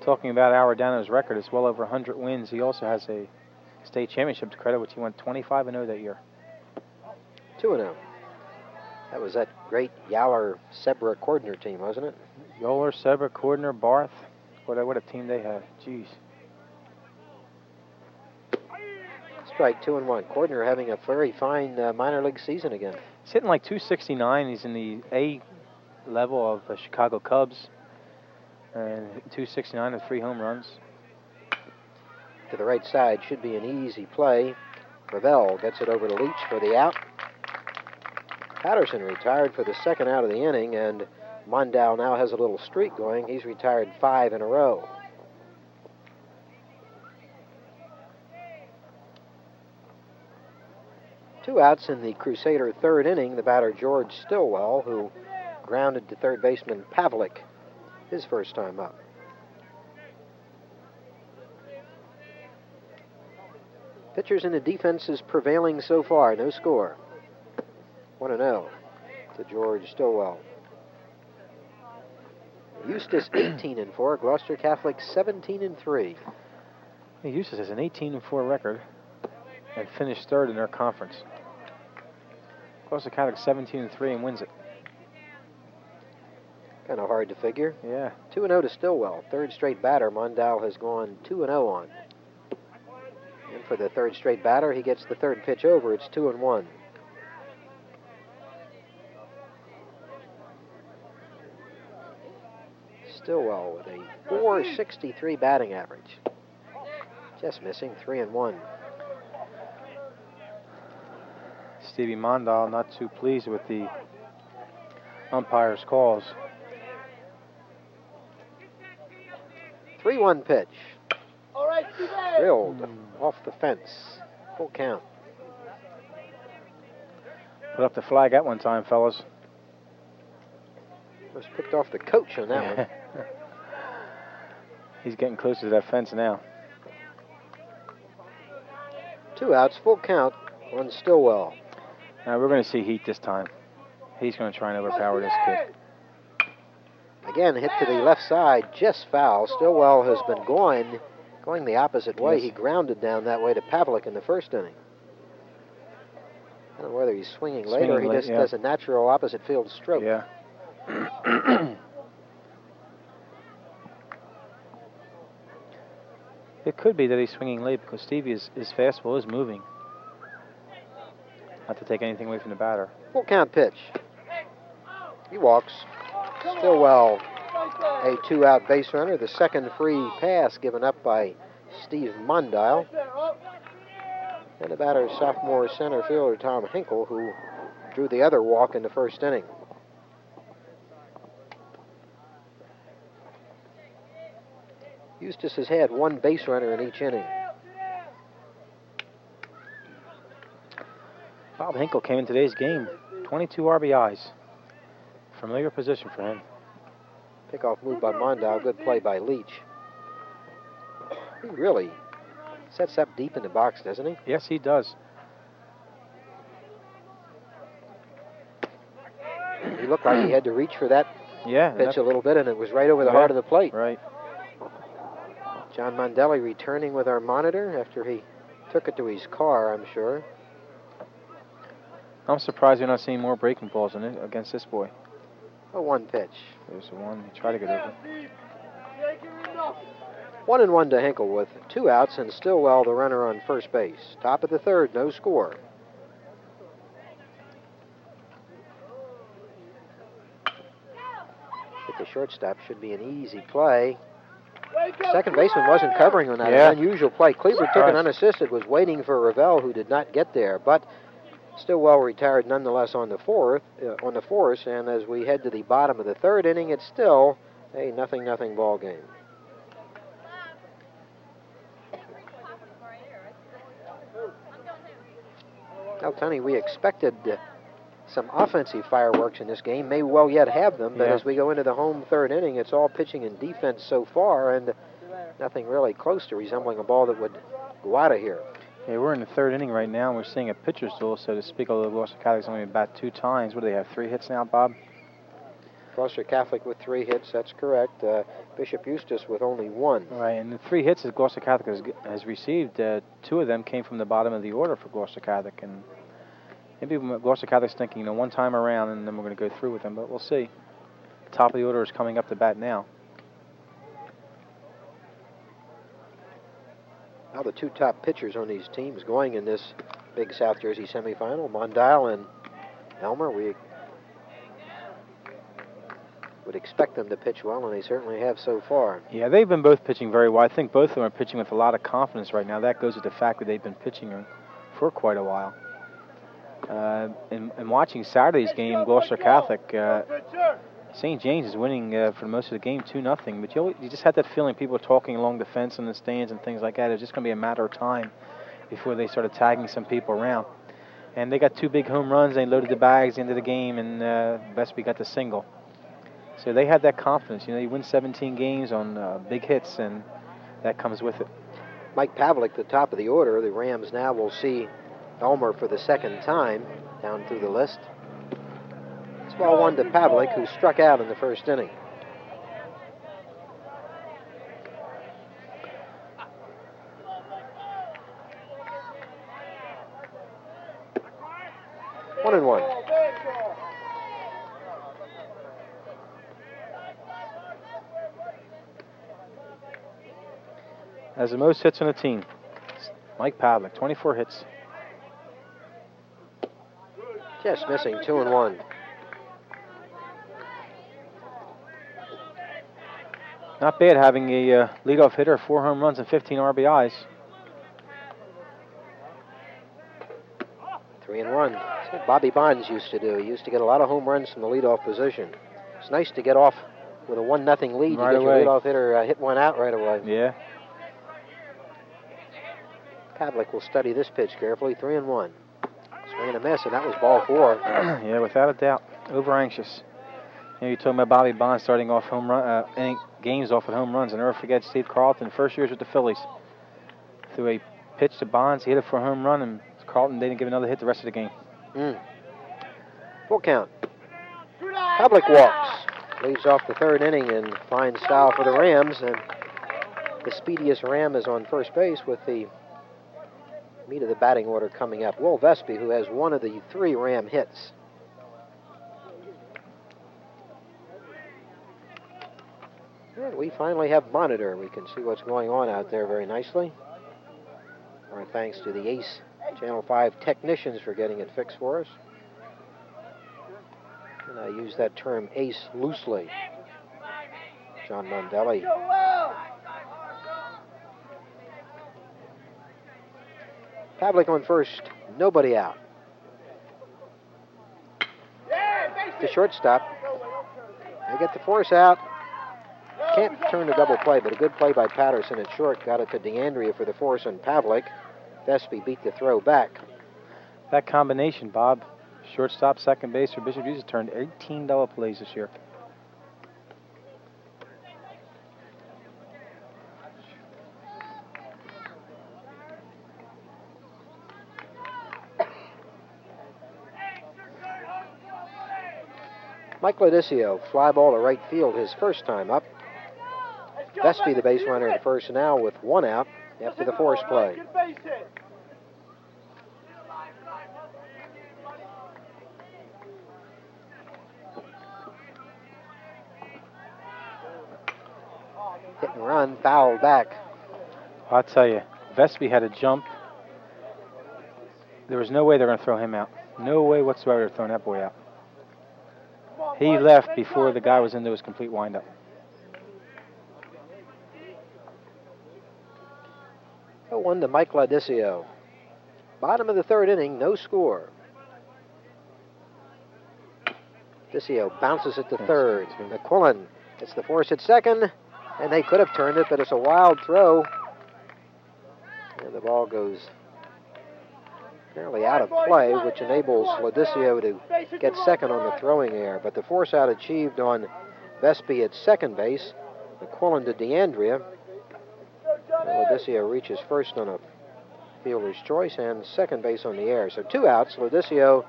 Talking about Aradano's record, it's well over 100 wins. He also has a state championship to credit, which he went 25-0 that year. 2-0. That was that great Yowler Sebra Cordner team, wasn't it? Yoler, Sever, Cordner, Barth. What a team they have. Jeez. Strike 2-1. Cordner having a very fine minor league season again. He's hitting like 269. He's in the A level of the Chicago Cubs. And 269 with 3 home runs. To the right side should be an easy play. Ravel gets it over to Leach for the out. Patterson retired for the second out of the inning, and Mondal now has a little streak going. He's retired 5 in a row. Two outs in the Crusader third inning. The batter George Stillwell, who grounded to third baseman Pavlik his first time up. Pitchers and the defense is prevailing so far. No score. 1-0 to George Stillwell. Eustace 18-4. Gloucester Catholic 17-3. Eustace has an 18-4 record and finished third in their conference. Gloucester Catholic 17-3 and wins it. Kind of hard to figure. Yeah. 2-0 to Stillwell. Third straight batter Mondal has gone 2-0 on. And for the third straight batter, he gets the third pitch over. It's 2-1. Stillwell with a .463 batting average. Just missing 3-1. Stevie Mondal not too pleased with the umpire's calls. 3-1 pitch. Drilled off the fence. Full count. Put up the flag at one time, fellas. Was picked off the coach on that one. He's getting close to that fence now. 2 outs, full count on Stillwell. Now we're going to see heat this time. He's going to try and overpower this kid. Again, hit to the left side, just foul. Stillwell has been going the opposite way. Yes. He grounded down that way to Pavlik in the first inning. I don't know whether he's swinging late or he just does a natural opposite field stroke. Yeah. It could be that he's swinging late because Stevie's fastball is moving. Not to take anything away from the batter. Full count pitch. He walks. Stillwell, a 2-out base runner. The second free pass given up by Steve Mondal. And the batter, sophomore center fielder Tom Hinkle, who drew the other walk in the first inning. Eustace has had one base runner in each inning. Bob Hinkle came in today's game, 22 RBIs. Familiar position for him. Pickoff move by Mondal, good play by Leach. He really sets up deep in the box, doesn't he? Yes, he does. He looked like he had to reach for that pitch a little bit, and it was right over the heart of the plate. Right. John Mondelli returning with our monitor after he took it to his car, I'm sure. I'm surprised you're not seeing more breaking balls in it against this boy. A 1 pitch. There's the one. He tried to get over. 1-1 to Hinkle with 2 outs and Stillwell the runner on first base. Top of the third, no score. Hit the shortstop, should be an easy play. Second baseman wasn't covering on that. An unusual play. Kleber took it unassisted, was waiting for Ravel, who did not get there, but Stillwell retired nonetheless on the force, and as we head to the bottom of the third inning, it's still a 0-0 ball game. Now, Tony, we expected some offensive fireworks in this game. May well yet have them, but as we go into the home third inning, it's all pitching and defense so far, and nothing really close to resembling a ball that would go out of here. Yeah, we're in the third inning right now, and we're seeing a pitcher's duel, so to speak, although Gloucester Catholic's only bat 2 times. What do they have, 3 hits now, Bob? Gloucester Catholic with 3 hits, that's correct. Bishop Eustace with only 1. Right, and the 3 hits that Gloucester Catholic has received, 2 of them came from the bottom of the order for Gloucester Catholic, and maybe Gloucester Catholic's thinking, one time around, and then we're going to go through with them, but we'll see. top of the order is coming up to bat now. Now the two top pitchers on these teams going in this big South Jersey semifinal, Mondale and Elmer. We would expect them to pitch well, and they certainly have so far. Yeah, they've been both pitching very well. I think both of them are pitching with a lot of confidence right now. That goes with the fact that they've been pitching for quite a while. And watching Saturday's game, Gloucester Catholic, St. James is winning for most of the game 2-0. But you just had that feeling people were talking along the fence in the stands and things like that. It was just going to be a matter of time before they started tagging some people around. And they got 2 big home runs. They loaded the bags into the game, and Westville got the single. So they had that confidence. You win 17 games on big hits, and that comes with it. Mike Pavlik, the top of the order. The Rams now will see Elmer for the second time down through the list. It's ball 1 to Pavlik, who struck out in the first inning. One and one. Has the most hits on the team. Mike Pavlik, 24 hits. Just missing 2 and 1. Not bad having a leadoff hitter, 4 home runs and 15 RBIs. 3 and 1. That's what Bobby Bonds used to do. He used to get a lot of home runs from the leadoff position. It's nice to get off with a 1-0 lead. Right you get away. your leadoff hitter hit one out right away. Yeah. Pavlik will study this pitch carefully. 3 and 1. Swing and a miss, and that was ball 4. Yeah, without a doubt. Over anxious. You're talking about Bobby Bonds starting off home run games off at home runs. I never forget Steve Carlton, first years with the Phillies. Threw a pitch to Bonds, he hit it for a home run, and Carlton didn't give another hit the rest of the game. Full count. Pavlik walks. Leads off the third inning in fine style for the Rams, and the speediest Ram is on first base with the meat of the batting order coming up. Will Westville, who has one of the 3 Ram hits. And we finally have monitor. We can see what's going on out there very nicely. Our thanks to the Ace Channel 5 technicians for getting it fixed for us. And I use that term ace loosely. John Mondelli. Pavlik on first, nobody out. The shortstop. They get the force out. Can't turn the double play, but a good play by Patterson at short. Got it to DeAndrea for the force on Pavlik. Westville beat the throw back. That combination, Bob, shortstop, second base for Bishop Eustace, turned 18 double plays this year. Mike Lodicio, fly ball to right field his first time up. Westville, the base runner, at first now with 1 out after the force play. Hit and run, fouled back. I'll tell you, Westville had a jump. There was no way they're going to throw him out. No way whatsoever they're throwing that boy out. He left before the guy was into his complete windup. So 1 to Mike Lodicio. Bottom of the third inning, no score. Lodicio bounces it to third. McQuillan gets the force at second, and they could have turned it, but it's a wild throw. And the ball goes apparently out of play, which enables Lodicio to get second on the throwing error. But the force out achieved on Westville at second base. McQuillan to DeAndrea. Lodicio reaches first on a fielder's choice and second base on the air. So 2 outs, Lodicio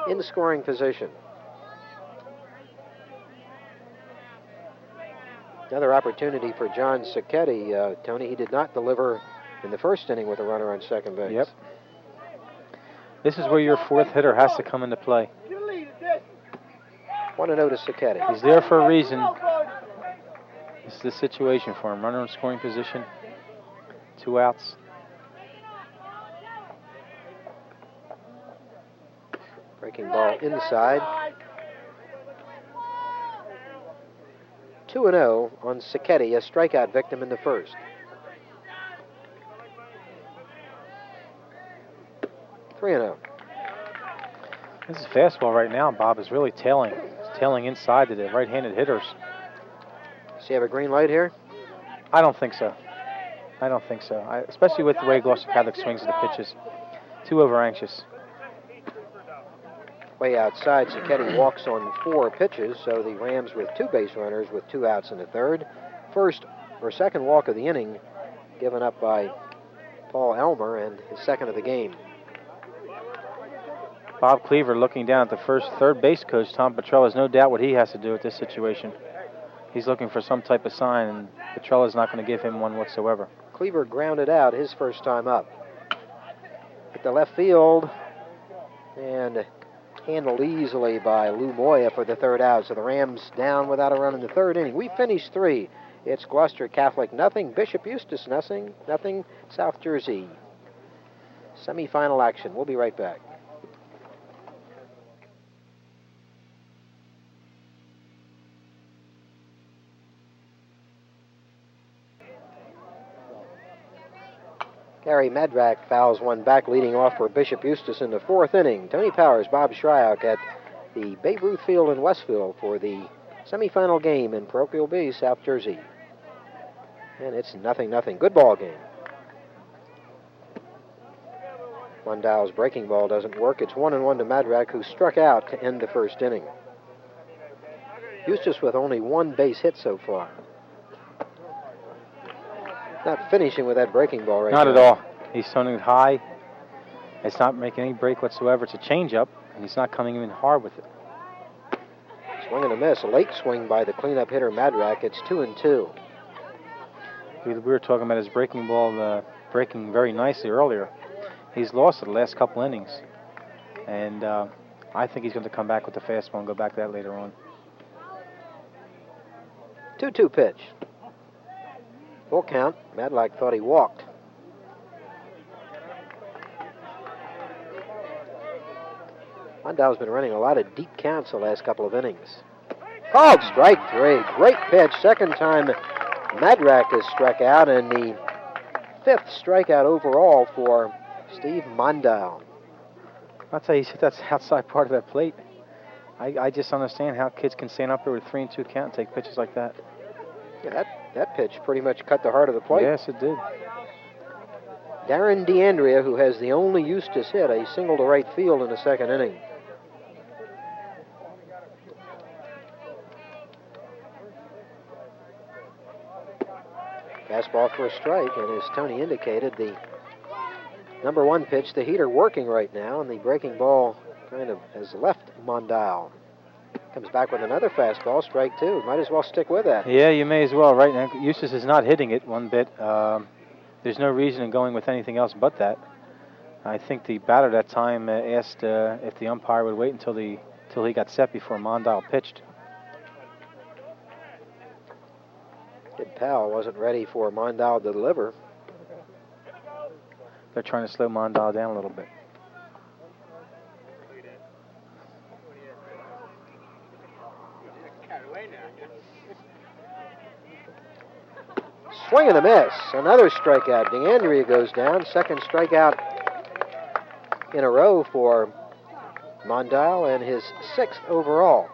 in scoring position. Another opportunity for John Sacchetti. Tony, he did not deliver in the first inning with a runner on second base. Yep. This is where your fourth hitter has to come into play. 1-0 to Sacchetti. He's there for a reason. This is the situation for him. Runner in scoring position. 2 outs. Breaking ball inside. 2-0 on Sacchetti, a strikeout victim in the first. Three and 0. This is fastball right now. Bob is really tailing. It's tailing inside to the right-handed hitters. Does he have a green light here? I don't think so. I don't think so. Especially with the way Gloucester Catholic swings at the pitches. Too over-anxious. Way outside, Sacchetti walks on 4 pitches, so the Rams with 2 base runners with 2 outs in the third. Second walk of the inning given up by Paul Elmer, and his second of the game. Bob Cleaver looking down at the third base coach, Tom Petrella, has no doubt what he has to do with this situation. He's looking for some type of sign, and Petrella's not going to give him one whatsoever. Cleaver grounded out his first time up. Hit the left field, and handled easily by Lou Moya for the third out. So the Rams down without a run in the third inning. We finished 3. It's Gloucester Catholic nothing, Bishop Eustace nothing, South Jersey. Semifinal action. We'll be right back. Gary Madrak fouls one back, leading off for Bishop Eustace in the 4th inning. Tony Powers, Bob Shryock at the Babe Ruth Field in Westville for the semifinal game in Parochial B, South Jersey. And it's 0-0. Good ball game. Mundow's breaking ball doesn't work. It's 1-1 to Madrak, who struck out to end the first inning. Eustace with only 1 base hit so far. Not finishing with that breaking ball right now. Not at all. He's throwing it high. It's not making any break whatsoever. It's a changeup, and he's not coming in hard with it. Swing and a miss. A late swing by the cleanup hitter Madrak. It's 2-2. We were talking about his breaking ball breaking very nicely earlier. He's lost it the last couple innings, and I think he's going to come back with the fastball and go back to that later on. 2-2 pitch. Full count. Madrak thought he walked. Mondow's been running a lot of deep counts the last couple of innings. Called strike 3. Great pitch. Second time Madrak has struck out, and the 5th strikeout overall for Steve Mondow. I'll tell you, that's outside part of that plate. I just understand how kids can stand up there with 3-2 count and take pitches like that. Yeah, that pitch pretty much cut the heart of the plate. Yes, it did. Darren DeAndrea, who has the only Eustace hit, a single to right field in the second inning. Fastball for a strike, and as Tony indicated, the number 1 pitch, the heater working right now, and the breaking ball kind of has left Mondow. Comes back with another fastball, strike 2. Might as well stick with that. Yeah, you may as well. Right now, Eustace is not hitting it one bit. There's no reason in going with anything else but that. I think the batter that time asked if the umpire would wait until he got set before Mondow pitched. Kid Powell wasn't ready for Mondow to deliver. They're trying to slow Mondow down a little bit. Swing and a miss. Another strikeout. DeAndrea goes down. Second strikeout in a row for Mondow, and his 6th overall.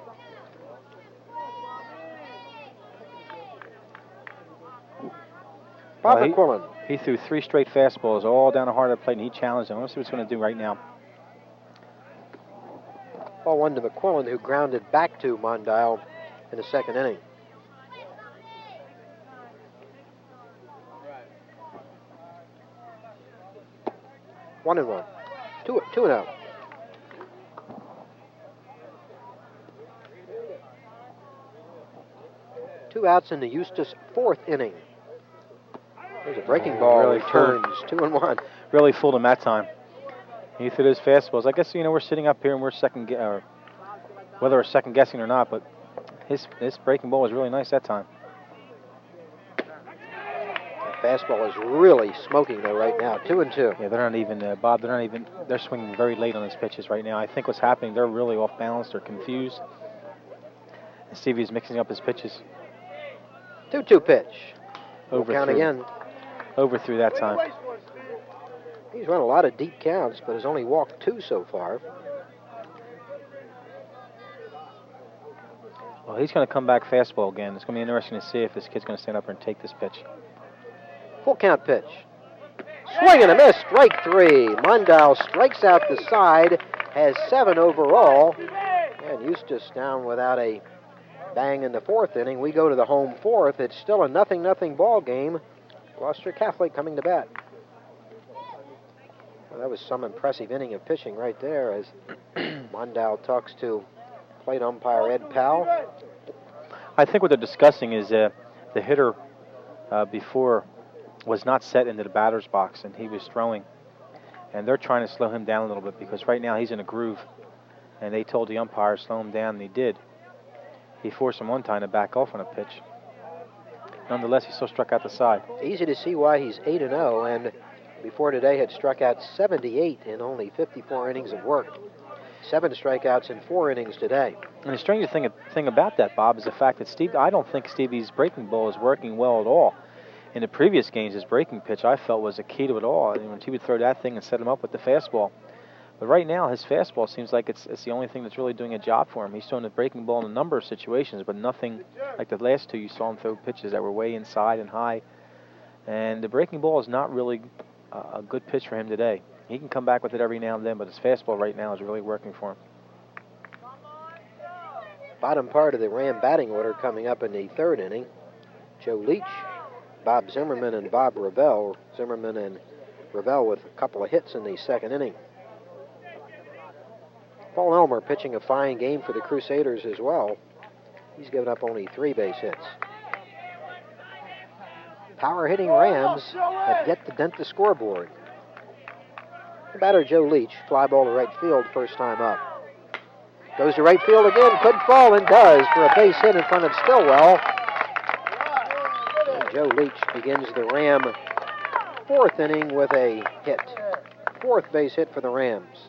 Bob McQuillan. He threw 3 straight fastballs all down the heart of the plate, and he challenged him. Let's see what he's going to do right now. Ball 1 to McQuillan, who grounded back to Mondow in the second inning. One and 1. 2-0. Two outs in the Eustace 4th inning. There's a breaking ball. Really Returns 2-1. Really fooled him that time. He threw those fastballs. I guess, we're sitting up here and we're whether we're second guessing or not, but his breaking ball was really nice that time. Fastball is really smoking though right now, 2-2. Yeah, they're not even, Bob, they're swinging very late on his pitches right now. I think what's happening, they're really off balance, they're confused. And Stevie's mixing up his pitches. 2-2 pitch. Overthrew. Count again. Overthrew that time. He's run a lot of deep counts, but has only walked 2 so far. Well, he's going to come back fastball again. It's going to be interesting to see if this kid's going to stand up and take this pitch. Full count pitch. Swing and a miss, strike 3. Mundell strikes out the side, has 7 overall. And Eustace down without a bang in the 4th inning. We go to the home 4th. It's still a 0-0 ball game. Gloucester Catholic coming to bat. Well, that was some impressive inning of pitching right there as Mundell talks to plate umpire Ed Powell. I think what they're discussing is the hitter before was not set into the batter's box, and he was throwing. And they're trying to slow him down a little bit because right now he's in a groove. And they told the umpire to slow him down, and he did. He forced him one time to back off on a pitch. Nonetheless, he still struck out the side. Easy to see why he's 8-0, and before today had struck out 78 in only 54 innings of work. 7 strikeouts in 4 innings today. And the stranger thing about that, Bob, is the fact that I don't think Stevie's breaking ball is working well at all. In the previous games, his breaking pitch I felt was a key to it all. He would throw that thing and set him up with the fastball. But right now, his fastball seems like it's the only thing that's really doing a job for him. He's throwing the breaking ball in a number of situations, but nothing like the last 2 you saw him throw pitches that were way inside and high. And the breaking ball is not really a good pitch for him today. He can come back with it every now and then, but his fastball right now is really working for him. Bottom part of the Ram batting order coming up in the 3rd inning. Joe Leach, Bob Zimmerman, and Bob Ravel. Zimmerman and Ravel with a couple of hits in the 2nd inning. Paul Elmer pitching a fine game for the Crusaders as well. He's given up only 3 base hits. Power-hitting Rams have yet to dent the scoreboard. The batter, Joe Leach, fly ball to right field, first time up. Goes to right field again, could fall and does for a base hit in front of Stillwell. And Joe Leach begins the Ram 4th inning with a hit. 4th base hit for the Rams.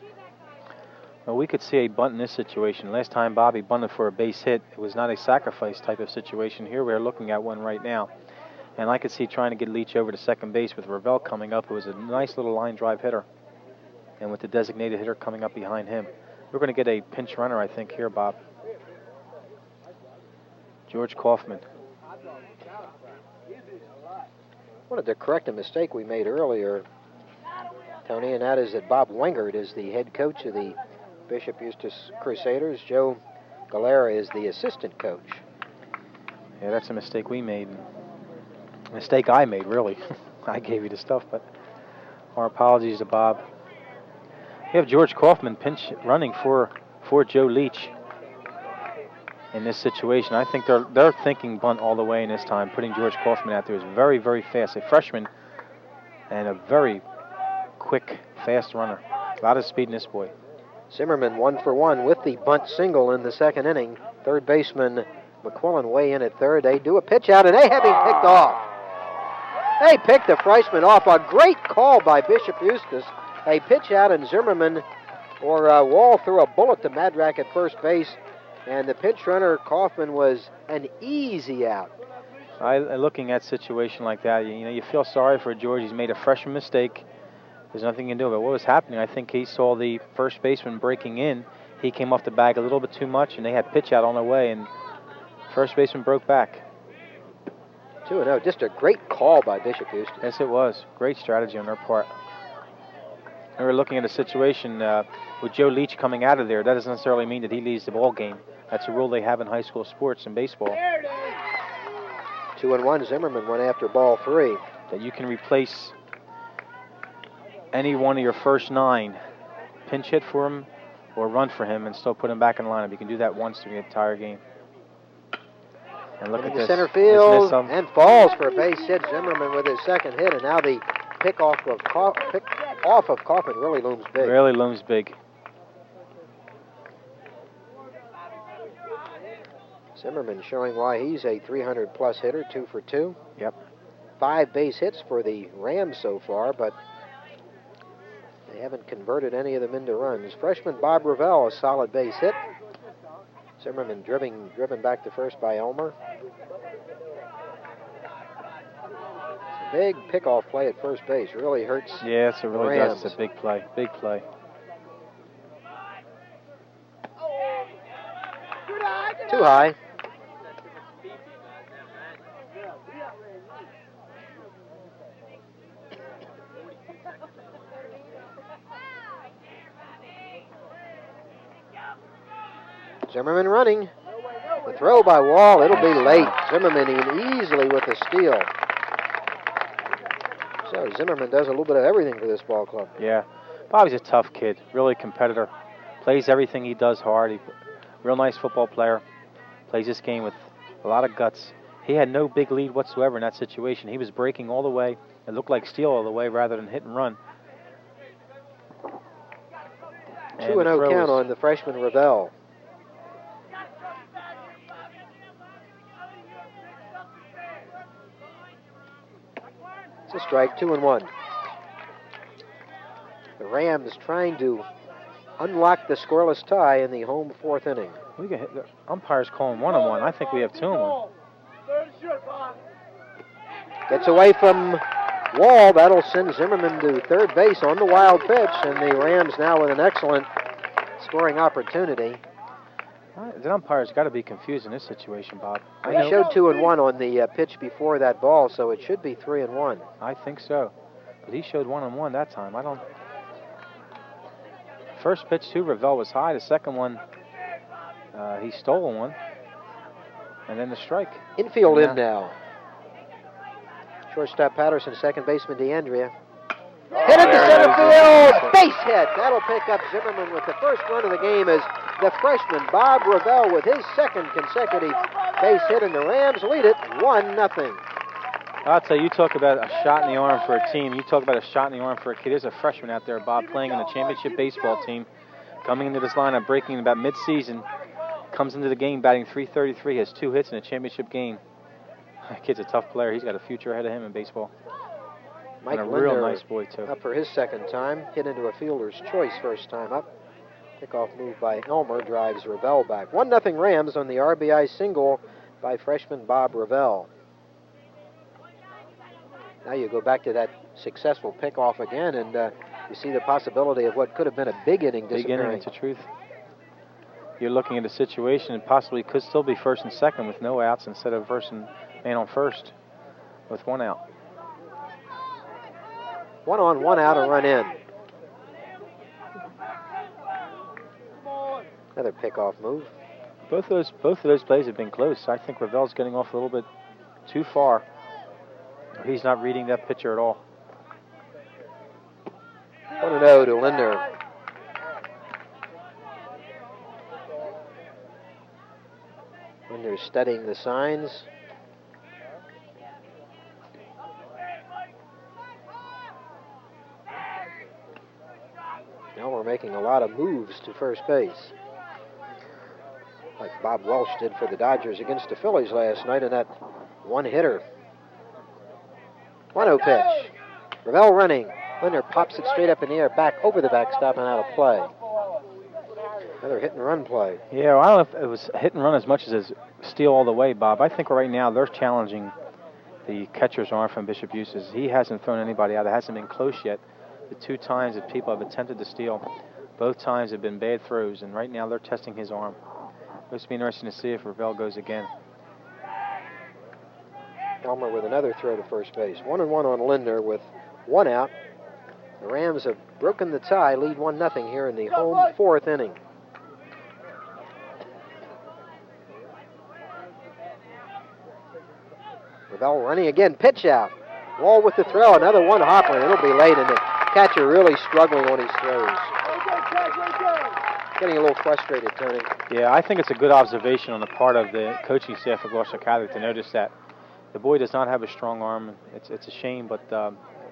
Well, we could see a bunt in this situation. Last time Bobby bunted for a base hit, it was not a sacrifice type of situation. Here we're looking at one right now. And I could see trying to get Leach over to second base with Ravel coming up, who was a nice little line drive hitter. And with the designated hitter coming up behind him. We're going to get a pinch runner, I think, here, Bob. George Kaufman. Wanted to correct a mistake we made earlier, Tony, and that is that Bob Wengert is the head coach of the Bishop Eustace Crusaders. Joe Galera is the assistant coach. Yeah, that's a mistake we made. A mistake I made, really. I gave you the stuff, but our apologies to Bob. We have George Kaufman pinch running for Joe Leach in this situation. I think they're thinking bunt all the way in this time. Putting George Kaufman out there is very, very fast. A freshman and a very quick, fast runner. A lot of speed in this boy. Zimmerman 1 for 1 with the bunt single in the 2nd inning. Third baseman McQuillan way in at third. They do a pitch out and they have him picked off. They picked the freshman off. A great call by Bishop Eustace. A pitch out and Zimmerman or Wall threw a bullet to Madrak at first base. And the pinch runner, Kaufman, was an easy out. Looking at a situation like that, you feel sorry for George. He's made a freshman mistake. There's nothing you can do about it. What was happening, I think he saw the first baseman breaking in. He came off the bag a little bit too much, and they had pitch out on their way, and first baseman broke back. 2-0. Just a great call by Bishop Eustace. Yes, it was. Great strategy on their part. And we're looking at a situation with Joe Leach coming out of there. That doesn't necessarily mean that he leaves the ball game. That's a rule they have in high school sports and baseball. 2-1. Zimmerman went after ball 3. That you can replace any one of your first 9, pinch hit for him or run for him and still put him back in the lineup. You can do that once through the entire game. And look at this. Center field and falls for a base hit. Zimmerman with his 2nd hit, and now the pick off of Kaufman really looms big. Really looms big. Zimmerman showing why he's a 300-plus hitter, 2 for 2. Yep. 5 base hits for the Rams so far, but they haven't converted any of them into runs. Freshman Bob Ravel, a solid base hit. Zimmerman driven back to first by Elmer. It's a big pickoff play at first base. Really hurts. Yes, it really Rams. does. It's a big play. Big play. Too high. Zimmerman running. The throw by Wall, it'll be late. Zimmerman easily with the steal. So Zimmerman does a little bit of everything for this ball club. Yeah. Bobby's a tough kid. Really competitor. Plays everything he does hard. Real nice football player. Plays this game with a lot of guts. He had no big lead whatsoever in that situation. He was breaking all the way. It looked like steal all the way rather than hit and run. 2-0 count on the freshman Ravel. It's a strike, 2-1. The Rams trying to unlock the scoreless tie in the home 4th inning. We can hit, the umpire's calling 1-1. I think we have 2-1. Gets away from Wall. That'll send Zimmerman to third base on the wild pitch, and the Rams now with an excellent scoring opportunity. The umpire's got to be confused in this situation, Bob. He showed 2-1 on the pitch before that ball, so it should be 3-1. I think so. But he showed 1-1 that time. I don't. First pitch to Ravel was high. The second one, he stole one. And then the strike. Infield in now. Shortstop Patterson, second baseman DeAndrea. Hit into center field, base hit. That'll pick up Zimmerman with the first run of the game as the freshman Bob Ravel with his second consecutive base hit, and the Rams lead it 1-0. I'll tell you, you talk about a shot in the arm for a team. You talk about a shot in the arm for a kid. There's a freshman out there, Bob, playing in the championship baseball team, coming into this lineup, breaking in about mid-season, comes into the game batting .333, has 2 hits in a championship game. That kid's a tough player. He's got a future ahead of him in baseball. Mike and a Linder real nice boy, too. Up for his second time. Hit into a fielder's choice first time up. Kickoff move by Elmer drives Ravel back. 1-0 Rams on the RBI single by freshman Bob Ravel. Now you go back to that successful pickoff again, and you see the possibility of what could have been a big inning disappearing. Big inning, it's the truth. You're looking at a situation and possibly could still be first and second with no outs instead of first and man on first with 1 out. 1 on, 1 out, a run in. Another pickoff move. Both of those plays have been close. I think Ravel's getting off a little bit too far. He's not reading that pitcher at all. 1-0 to Linder. Linder's studying the signs. Now we're making a lot of moves to first base, like Bob Welsh did for the Dodgers against the Phillies last night in that one-hitter. 1-0 pitch. Ravel running. Linder pops it straight up in the air, back over the backstop and out of play. Another hit-and-run play. Yeah, well, I don't know if it was a hit and run as much as a steal all the way, Bob. I think right now they're challenging the catcher's arm from Bishop Eustace. He hasn't thrown anybody out. It hasn't been close yet. The 2 times that people have attempted to steal, both times have been bad throws, and right now they're testing his arm. It's be interesting to see if Ravel goes again. Elmer with another throw to first base. 1-1 on Linder with 1 out. The Rams have broken the tie, lead 1-0 here in the home 4th inning. Ravel running again, pitch out. Wall with the throw, another one hopper. It'll be late, and the catcher really struggling on his throws. Getting a little frustrated, Tony. Yeah, I think it's a good observation on the part of the coaching staff of Gloucester Catholic to notice that the boy does not have a strong arm. It's a shame, but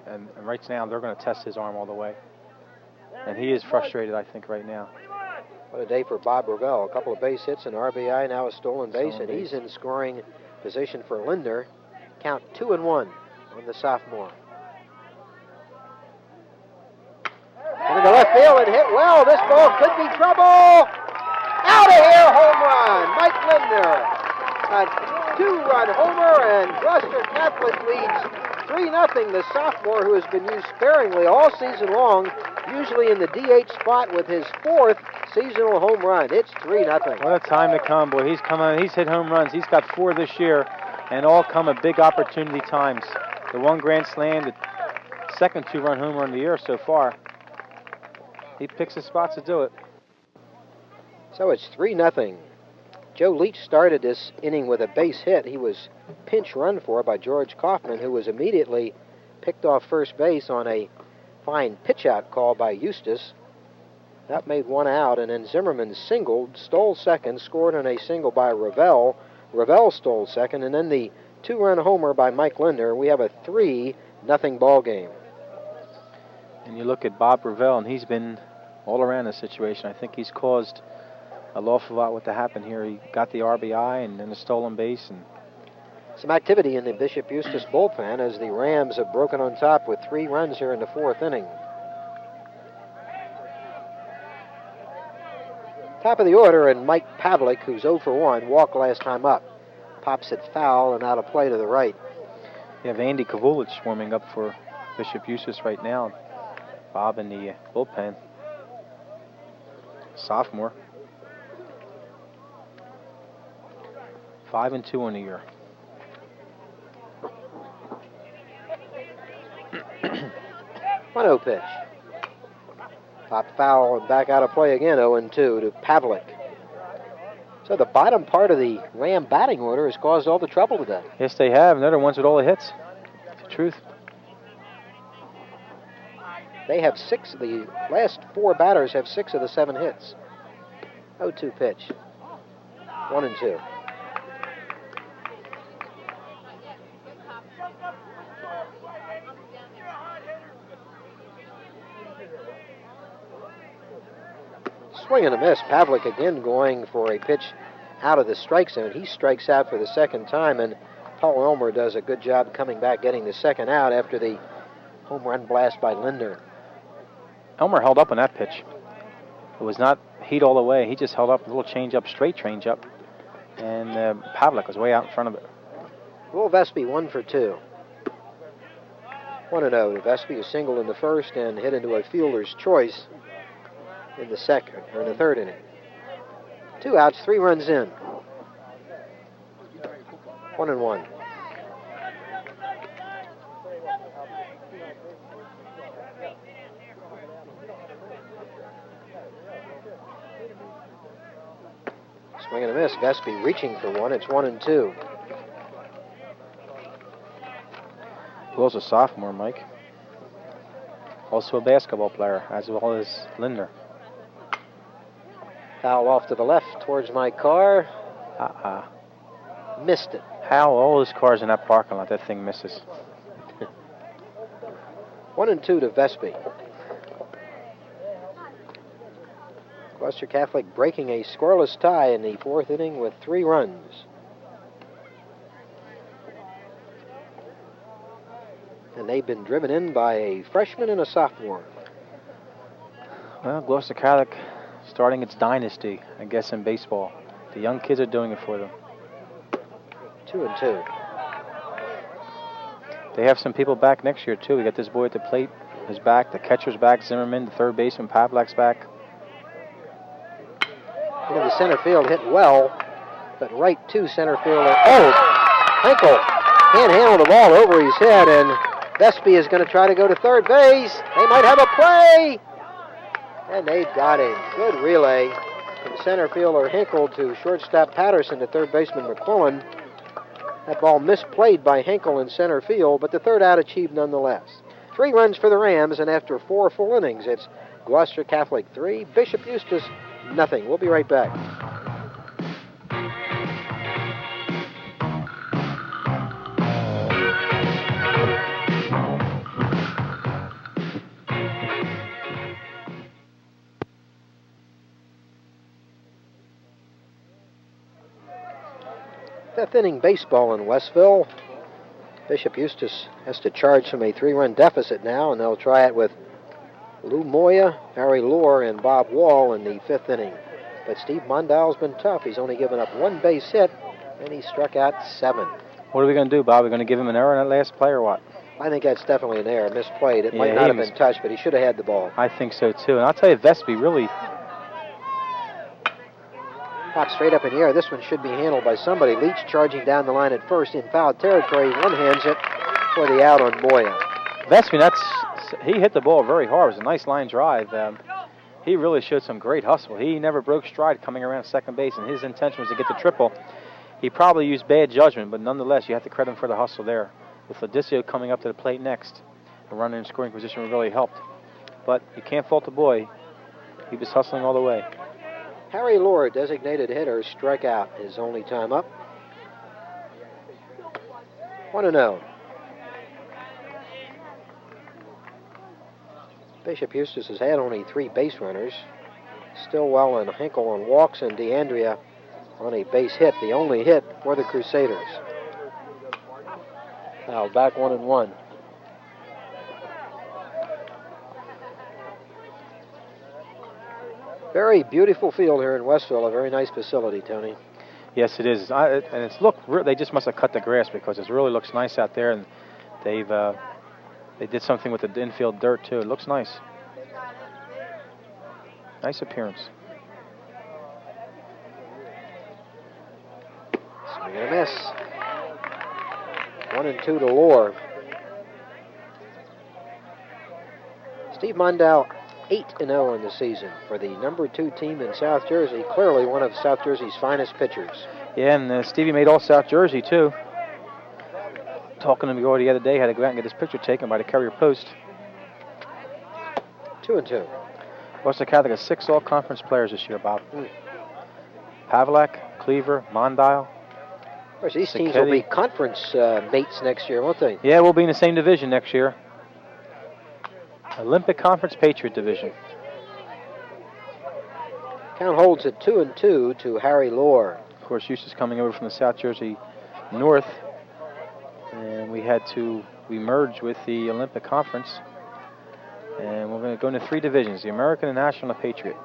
and right now they're going to test his arm all the way. And he is frustrated, I think, right now. What a day for Bob Ravel. A couple of base hits, an RBI, now a stolen base, and he's in scoring position for Linder. Count 2-1 on the sophomore. Into the left field and hit well. This ball could be trouble. Out of here, home run. Mike Linder. A 2-run homer, and Gloucester Catholic leads 3-0. The sophomore, who has been used sparingly all season long, usually in the DH spot, with his 4th seasonal home run. It's 3-0. What a time to come, boy. He's hit home runs. He's got 4 this year, and all come at big opportunity times. The 1 grand slam, the second 2-run home run of the year so far. He picks his spots to do it. So it's 3-0. Joe Leach started this inning with a base hit. He was pinch run for by George Kaufman, who was immediately picked off first base on a fine pitch-out call by Eustace. That made 1 out, and then Zimmerman singled, stole second, scored on a single by Ravel. Ravel stole second, and then the 2-run homer by Mike Linder. We have a 3-0 ball game. And you look at Bob Ravel, and he's been all around this situation. I think he's caused an awful lot what to happen here. He got the RBI and then a stolen base. And some activity in the Bishop Eustace bullpen as the Rams have broken on top with 3 runs here in the 4th inning. Top of the order, and Mike Pavlik, who's 0 for 1, walked last time up. Pops it foul and out of play to the right. You have Andy Kavulich warming up for Bishop Eustace right now. Bob in the bullpen. Sophomore. 5-2 on the year. 1-0 pitch. Pop foul and back out of play again, 0-2 to Pavlik. So the bottom part of the Ram batting order has caused all the trouble today. Yes, they have, and they're the ones with all the hits. It's the truth. They have 6 of the last 4 batters have 6 of the 7 hits. 0-2 pitch. 1-2. Swing and a miss. Pavlik again going for a pitch out of the strike zone. He strikes out for the 2nd time, and Paul Elmer does a good job coming back, getting the 2nd out after the home run blast by Linder. Elmer held up on that pitch. It was not heat all the way. He just held up a little change-up, straight change-up, and Pavlik was way out in front of it. Will Vespi 1 for 2. 1-0. Vespi is singled in the 1st and hit into a fielder's choice in the 2nd, or in the 3rd inning. 2 outs, 3 runs in. 1-1. Swing and a miss. Vespi reaching for 1. It's 1-2. Will's a sophomore, Mike. Also a basketball player, as well as Linder. Foul off to the left towards my car. Missed it. How all those cars in that parking lot, that thing misses. 1-2 to Vespi. Gloucester Catholic breaking a scoreless tie in the 4th inning with 3 runs. And they've been driven in by a freshman and a sophomore. Well, Gloucester Catholic starting its dynasty, I guess, in baseball. The young kids are doing it for them. 2-2. They have some people back next year, too. We got this boy at the plate, is back. The catcher's back, Zimmerman. The 3rd baseman, Pavlik's back. Into the center field, hit well, but right to center fielder. Oh, Henkel can't handle the ball over his head, and Vespi is going to try to go to 3rd base. They might have a play. And they've got him. Good relay from center fielder Henkel to shortstop Patterson to 3rd baseman McQuillan. That ball misplayed by Henkel in center field, but the 3rd out achieved nonetheless. 3 runs for the Rams, and after 4 full innings, it's Gloucester Catholic 3, Bishop Eustace nothing. We'll be right back. Fifth inning baseball in Westville. Bishop Eustace has to charge from a 3-run deficit now, and they'll try it with Lou Moya, Harry Lohr, and Bob Wall in the fifth inning. But Steve Mondale's been tough. He's only given up 1 base hit, and he struck out 7. What are we going to do, Bob? Are we going to give him an error on that last play or what? I think that's definitely an error, misplayed. It might not have been touched, but he should have had the ball. I think so, too. And I'll tell you, Vestby really... Popped straight up in the air. This one should be handled by somebody. Leach charging down the line at first in foul territory. One-hands it for the out on Moya. Vestby, he hit the ball very hard. It was a nice line drive. He really showed some great hustle. He never broke stride coming around second base, and his intention was to get the triple. He probably used bad judgment, but nonetheless, you have to credit him for the hustle there. With Ladicio coming up to the plate next, the runner in scoring position really helped. But you can't fault the boy. He was hustling all the way. Harry Lohr, designated hitter, struck out his only time up. 1-0. Bishop Eustace has had only 3 base runners. Stillwell and Hinkle on walks, and DeAndrea on a base hit, the only hit for the Crusaders. Now back 1-1. Very beautiful field here in Westville. A very nice facility, Tony. Yes, it is. They just must have cut the grass because it really looks nice out there, and they did something with the infield dirt too. It looks nice. Nice appearance. Swing and a miss. 1-2 to Lohr. Steve Mondale 8-0 in the season for the number 2 team in South Jersey. Clearly one of South Jersey's finest pitchers. Yeah, and Stevie made all South Jersey too. Talking to me the other day, had to go out and get his picture taken by the Courier Post. 2-2. Gloucester Catholic has 6 all-conference players this year, Bob. Pavlak, Cleaver, Mondale. Of course, these teams will be conference mates next year, won't they? Yeah, we'll be in the same division next year. Olympic Conference Patriot Division. Count holds at 2-2 to Harry Lohr. Of course, Eustace coming over from the South Jersey North. And we merged with the Olympic Conference. And we're going to go into 3 divisions, the American, the National, and the Patriot.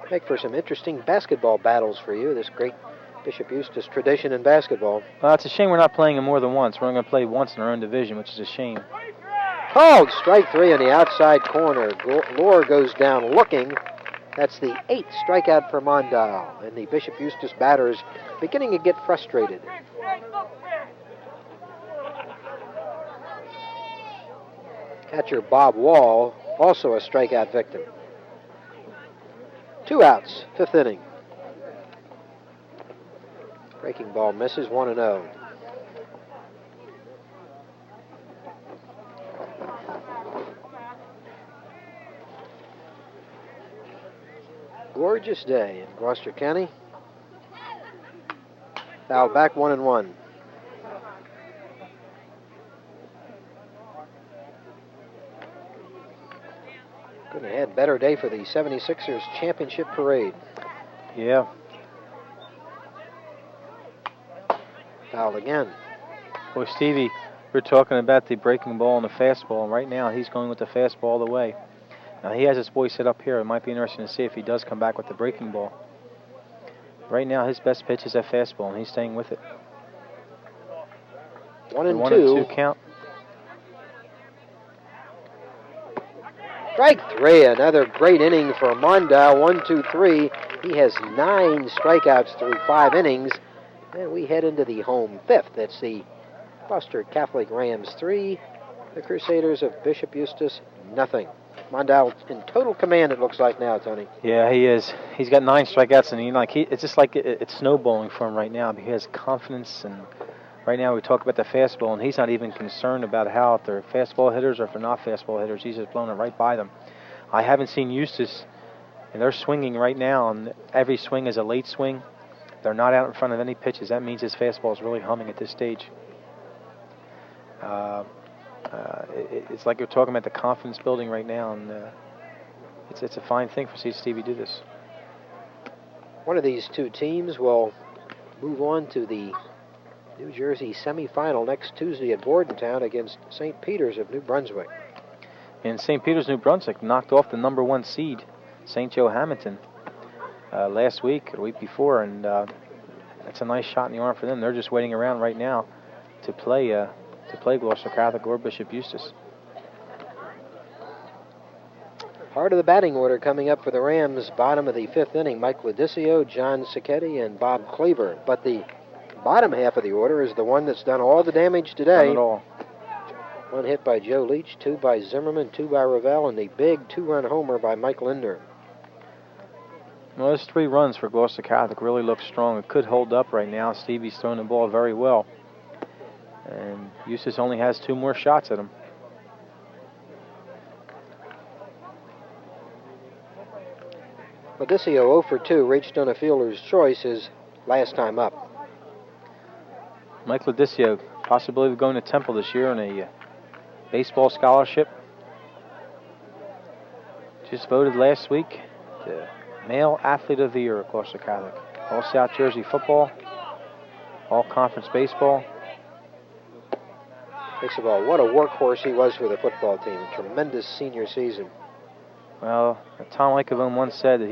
Make for some interesting basketball battles for you, this great Bishop Eustace tradition in basketball. Well, it's a shame we're not playing them more than once. We're only going to play once in our own division, which is a shame. Called strike 3 on the outside corner. Lohr goes down looking. That's the 8th strikeout for Mondale. And the Bishop Eustace batters beginning to get frustrated. Catcher Bob Wall, also a strikeout victim. 2 outs, 5th inning. Breaking ball misses, 1-0. Gorgeous day in Gloucester County. Foul back, 1-1. Couldn't have had better day for the 76ers championship parade. Yeah. Fouled again. Well, Stevie, we're talking about the breaking ball and the fastball, and right now he's going with the fastball all the way. Now he has his boy set up here. It might be interesting to see if he does come back with the breaking ball. Right now his best pitch is that fastball, and he's staying with it. 1-2 count. Strike 3, another great inning for Mondale. 1-2-3. He has 9 strikeouts through 5 innings. And we head into the home 5th. That's the Gloucester Catholic Rams 3. The Crusaders of Bishop Eustace, nothing. Mondale in total command, it looks like now, Tony. Yeah, he is. He's got 9 strikeouts, and it's just like it's snowballing for him right now. He has confidence, and right now we talk about the fastball, and he's not even concerned about how if they're fastball hitters or if they're not fastball hitters. He's just blowing it right by them. I haven't seen Eustace, and they're swinging right now, and every swing is a late swing. They're not out in front of any pitches. That means his fastball is really humming at this stage. It's like you're talking about the confidence building right now, and it's a fine thing for Stevie do this. One of these 2 teams will move on to the New Jersey semifinal next Tuesday at Bordentown against St. Peter's of New Brunswick. And St. Peter's, New Brunswick knocked off the number 1 seed, St. Joe Hamilton, last week or the week before, and that's a nice shot in the arm for them. They're just waiting around right now to play Gloucester Catholic or Bishop Eustace. Part of the batting order coming up for the Rams, bottom of the 5th inning, Mike Lodicio, John Cicchetti, and Bob Cleaver. But the bottom half of the order is the one that's done all the damage today. Done it all. 1 hit by Joe Leach, 2 by Zimmerman, 2 by Ravel, and the big 2-run homer by Mike Linder. Well, those 3 runs for Gloucester Catholic really look strong. It could hold up right now. Stevie's throwing the ball very well. And Eustace only has 2 more shots at him. Lodicio 0 for 2, reached on a fielder's choice his last time up. Mike Lodicio, possibility of going to Temple this year on a baseball scholarship. Just voted last week the Male Athlete of the Year at Gloucester Catholic. All South Jersey football, all conference baseball. First of all, what a workhorse he was for the football team. A tremendous senior season. Well, Tom Icavone once said that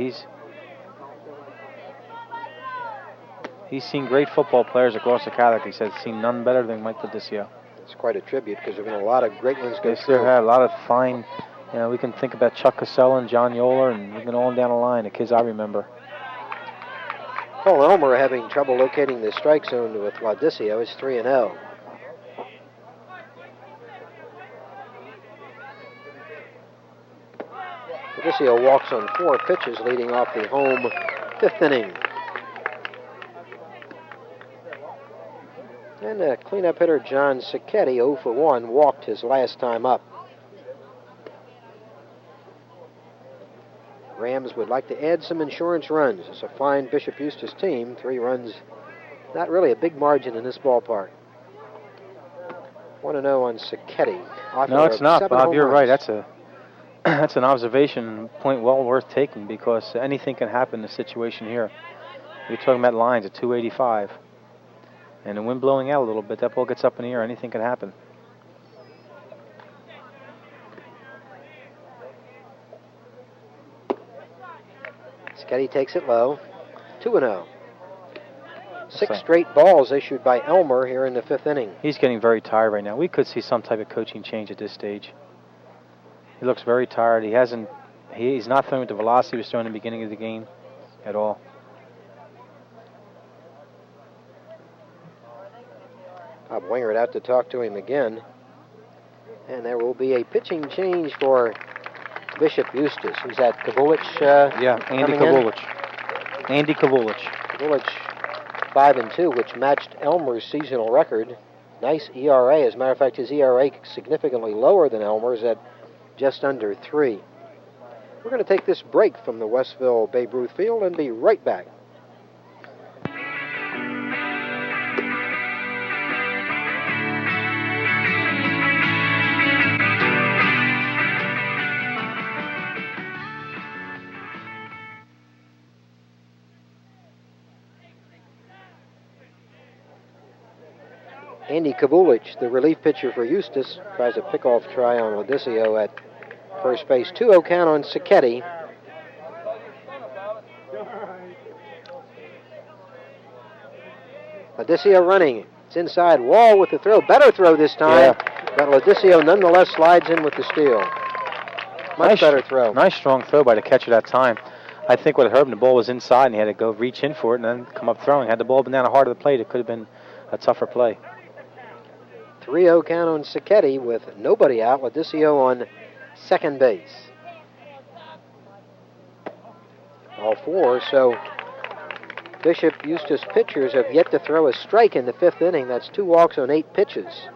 he's seen great football players at Gloucester Catholic. He said he's seen none better than Mike Lodicio. It's quite a tribute because there have been a lot of great ones go Yes, through. there have a lot of fine. We can think about Chuck Casella and John Yoler, and we can on down the line, the kids I remember. Paul Elmer having trouble locating the strike zone with Lodicio. It's 3-0. Lodicio walks on 4 pitches, leading off the home 5th inning. And cleanup hitter John Cicchetti, 0 for 1, walked his last time up. Rams would like to add some insurance runs. It's a fine Bishop Eustace team. 3 runs, not really a big margin in this ballpark. 1-0 on Cicchetti. No, it's not, Bob. You're right. Runs. That's an observation point well worth taking because anything can happen in the situation here. You're talking about lines at 285. And the wind blowing out a little bit, that ball gets up in the air, anything can happen. Cicchetti takes it low. 2-0. 6 straight balls issued by Elmer here in the 5th inning. He's getting very tired right now. We could see some type of coaching change at this stage. He looks very tired. He's not throwing with the velocity he was throwing in the beginning of the game at all. Bob Wingert out to talk to him again. And there will be a pitching change for Bishop Eustace. Who's that? Kavulich? Andy Kavulich. Andy Kavulich. Kavulich 5-2, which matched Elmer's seasonal record. Nice ERA. As a matter of fact, his ERA significantly lower than Elmer's at just under 3. We're going to take this break from the Westville Babe Ruth Field and be right back. Andy Kavulich, the relief pitcher for Eustace, tries a pickoff try on Lodicio at first base. 2-0 count on Cicchetti. Lodicio running. It's inside. Wall with the throw. Better throw this time. Yeah. But Lodicio nonetheless slides in with the steal. Much better throw. Nice strong throw by the catcher that time. I think what hurt him, the ball was inside and he had to go reach in for it and then come up throwing. Had the ball been down the heart of the plate, it could have been a tougher play. 3-0 count on Cicchetti with nobody out. Lodicio on second base. All 4, so Bishop Eustace pitchers have yet to throw a strike in the 5th inning. That's 2 walks on 8 pitches.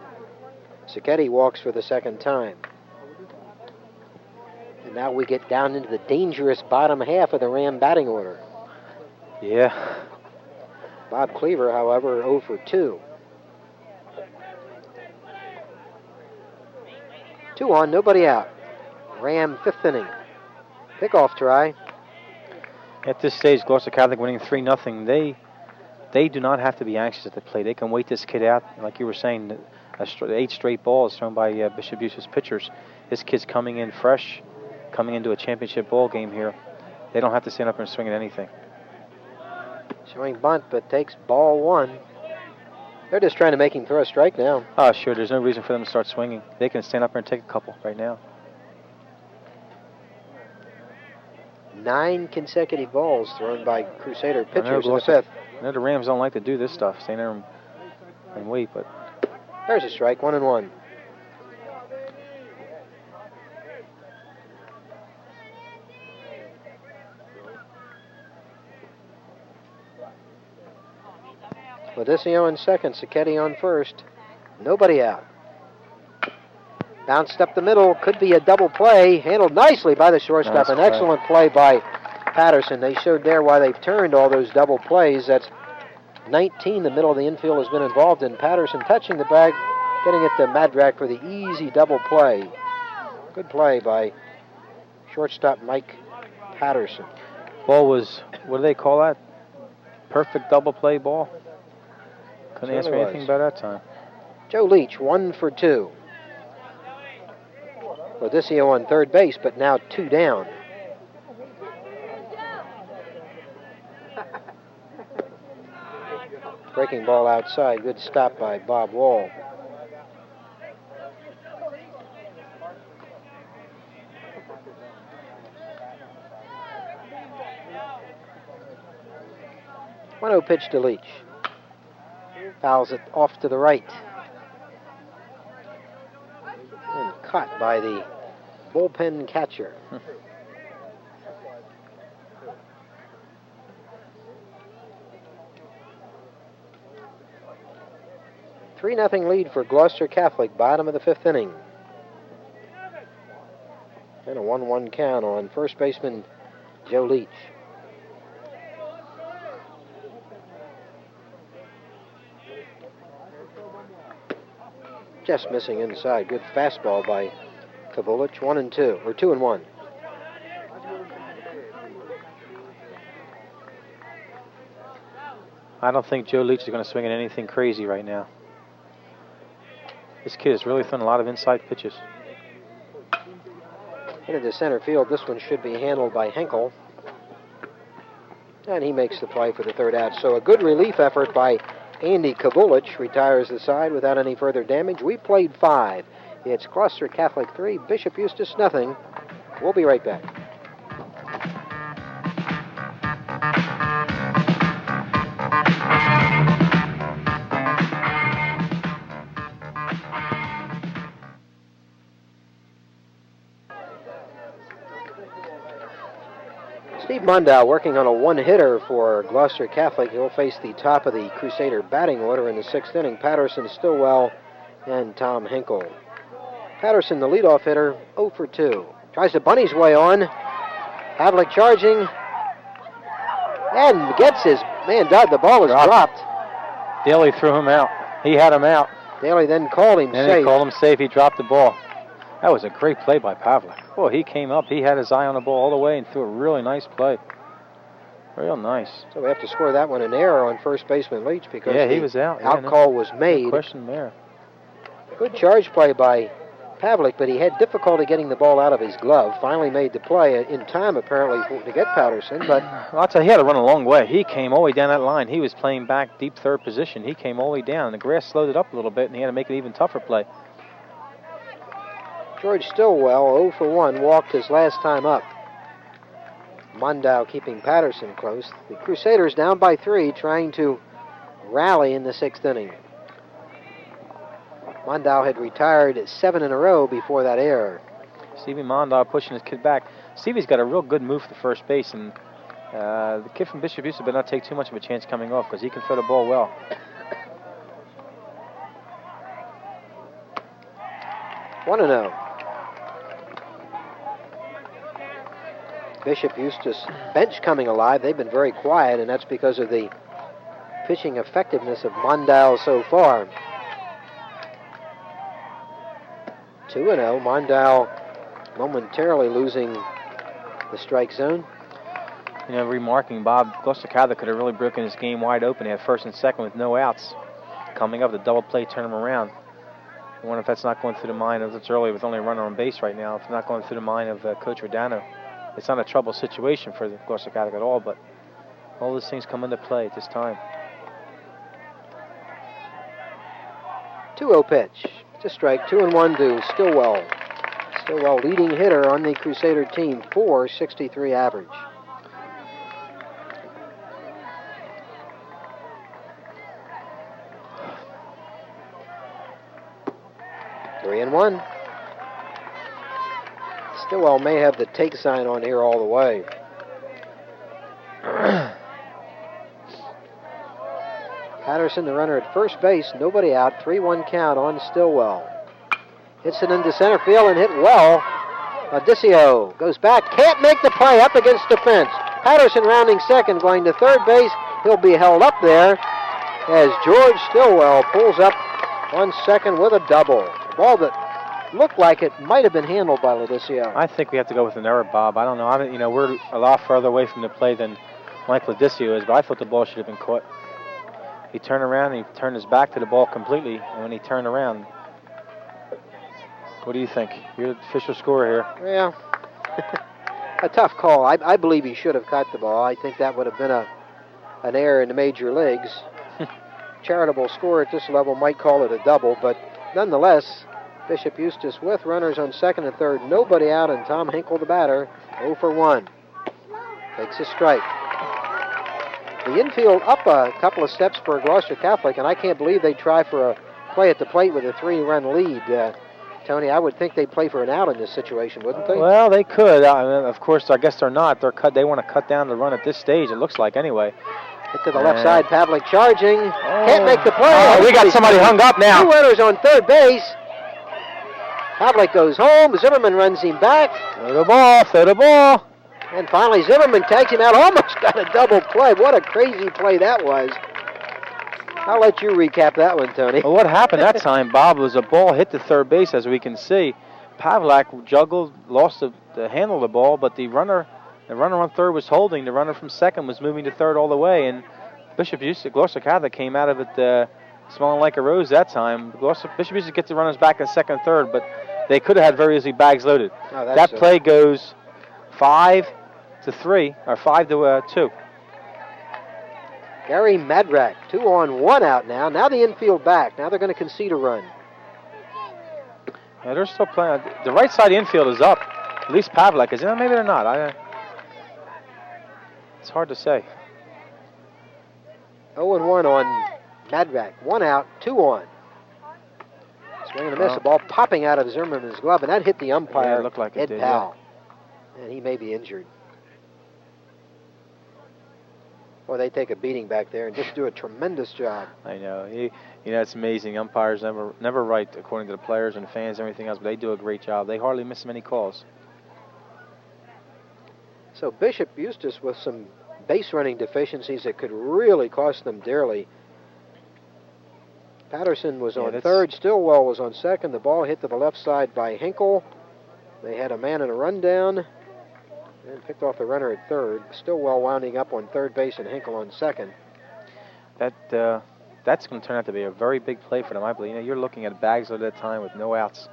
Cicchetti walks for the second time. And now we get down into the dangerous bottom half of the Ram batting order. Yeah. Bob Cleaver, however, 0 for 2. 2 on, nobody out. Ram 5th inning. Pickoff try. At this stage, Gloucester Catholic winning 3-0. They they do not have to be anxious at the plate. They can wait this kid out. Like you were saying, 8 straight balls thrown by Bishop Eustace pitchers. This kid's coming in fresh, coming into a championship ball game here. They don't have to stand up and swing at anything. Showing bunt, but takes ball 1. They're just trying to make him throw a strike now. Oh, sure. There's no reason for them to start swinging. They can stand up there and take a couple right now. 9 consecutive balls thrown by Crusader pitchers in the Gloucester, 5th. I know the Rams don't like to do this stuff, stand there and wait, but There's a strike, 1-1. Odissio in second, Sacchetti on first. Nobody out. Bounced up the middle, could be a double play. Handled nicely by the shortstop. An excellent play by Patterson. They showed there why they've turned all those double plays. That's 19 the middle of the infield has been involved in. Patterson touching the bag, getting it to Madrak for the easy double play. Good play by shortstop Mike Patterson. ball was, what do they call that? Perfect double play ball. Couldn't ask for anything about that time. Joe Leach, 1 for 2. Odissio on third base, but now 2 down. Breaking ball outside. Good stop by Bob Wall. One-0 pitch to Leach. Fouls it off to the right. And caught by the bullpen catcher. 3-0 lead for Gloucester Catholic, bottom of the 5th inning. And a 1-1 count on first baseman Joe Leach. Just missing inside. Good fastball by Kavulich. 1-2, or 2-1. I don't think Joe Leach is going to swing at anything crazy right now. This kid has really thrown a lot of inside pitches. Into center field. This one should be handled by Henkel. And he makes the play for the third out. So a good relief effort by Andy Kavulich. Retires the side without any further damage. We played 5. It's Gloucester Catholic 3, Bishop Eustace 0. We'll be right back. Steve Mondow working on a one-hitter for Gloucester Catholic. He'll face the top of the Crusader batting order in the 6th inning. Patterson, Stillwell, and Tom Henkel. Patterson, the leadoff hitter, 0 for 2. Tries to bunt his way on. Havlik charging. And gets his man down. The ball was dropped. Daly threw him out. He had him out. Daly then called him safe. He called him safe. He dropped the ball. That was a great play by Pavlik. Oh, he came up. He had his eye on the ball all the way and threw a really nice play. Real nice. So we have to score that one an error on first baseman Leach because he was out. Call was made. No question there. Good charge play by Pavlik, but he had difficulty getting the ball out of his glove. Finally made the play in time, apparently, to get Patterson. But I'll tell you, he had to run a long way. He came all the way down that line. He was playing back deep third position. He came all the way down. The grass slowed it up a little bit, and he had to make an even tougher play. George Stillwell, 0 for 1, walked his last time up. Mondow keeping Patterson close. The Crusaders down by 3, trying to rally in the 6th inning. Mondow had retired 7 in a row before that error. Stevie Mondow pushing his kid back. Stevie's got a real good move to first base, and the kid from Bishop Eustace better not take too much of a chance coming off because he can throw the ball well. One and 0. Bishop Eustace bench coming alive. They've been very quiet, and that's because of the pitching effectiveness of Mondow so far. 2-0. Mondow momentarily losing the strike zone. remarking, Bob, Gloucester Catholic could have really broken this game wide open. They had first and second with no outs. Coming up, the double play, turn them around. I wonder if that's not going through the mind of, it's early with only a runner on base right now, if it's not going through the mind of Coach Rodano. It's not a trouble situation for the Gloucester Catholic at all, but all those things come into play at this time. 2-0 pitch. It's a strike. 2-1 to Stillwell. Stillwell leading hitter on the Crusader team, .463 average. Three and one. Stillwell may have the take sign on here all the way. Patterson, the runner at first base, nobody out. 3-1 count on Stillwell. Hits it into center field and hit well. Odissio goes back, can't make the play, up against the fence. Patterson rounding second, going to third base. He'll be held up there as George Stillwell pulls up on second with a double. A ball that looked like it might have been handled by Odissio. I think we have to go with an error, Bob. I don't know. We're a lot further away from the play than Mike Odissio is, but I thought the ball should have been caught. He turned around and he turned his back to the ball completely, and when he turned around, what do you think? You're the official scorer here. Yeah, a tough call. I believe he should have caught the ball. I think that would have been an error in the major leagues. Charitable score at this level might call it a double, but nonetheless, Bishop Eustace with runners on second and third, nobody out, and Tom Hinkle, the batter, 0 for 1. Takes a strike. The infield up a couple of steps for Gloucester Catholic, and I can't believe they try for a play at the plate with a 3-run lead. Tony, I would think they'd play for an out in this situation, wouldn't they? Well, they could. Of course, I guess they're not. They want to cut down the run at this stage, it looks like, anyway. Hit to the left side, Pavlik charging. Can't make the play. Oh, we got somebody hung up now. 2 runners on third base. Pavlik goes home. Zimmerman runs him back. Throw the ball. And finally, Zimmerman tags him out. Almost got a double play. What a crazy play that was. I'll let you recap that one, Tony. Well, what happened that time, Bob, was a ball hit the third base, as we can see. Pavlik juggled, lost the handle of the ball, but the runner on third was holding. The runner from second was moving to third all the way, and Bishop Eustace, Gloucester Catholic, came out of it smelling like a rose that time. Bishop Eustace gets the runners back in second and third, but they could have had very easily bags loaded. Oh, that play goes 5-3, or 5-2. Gary Madrak, 2 on, 1 out now. Now the infield back. Now they're going to concede a run. Yeah, they're still playing. The right side of the infield is up. At least Pavlik is. Maybe they're not. It's hard to say. 0-1 on Madrak. 1 out, 2 on. Swing and a miss. A ball popping out of Zimmerman's glove, and that hit the umpire, yeah, it looked like Ed it did, Powell. Yeah. And he may be injured. Boy, they take a beating back there and just do a tremendous job. I know. It's amazing. Umpires never right, according to the players and fans and everything else, but they do a great job. They hardly miss many calls. So Bishop Eustace with some base running deficiencies that could really cost them dearly. Patterson was on third. Stillwell was on second. The ball hit to the left side by Hinkle. They had a man in a rundown and picked off the runner at third. Stillwell wounding up on third base and Hinkle on second. That's going to turn out to be a very big play for them, I believe. You're looking at bags at that time with no outs.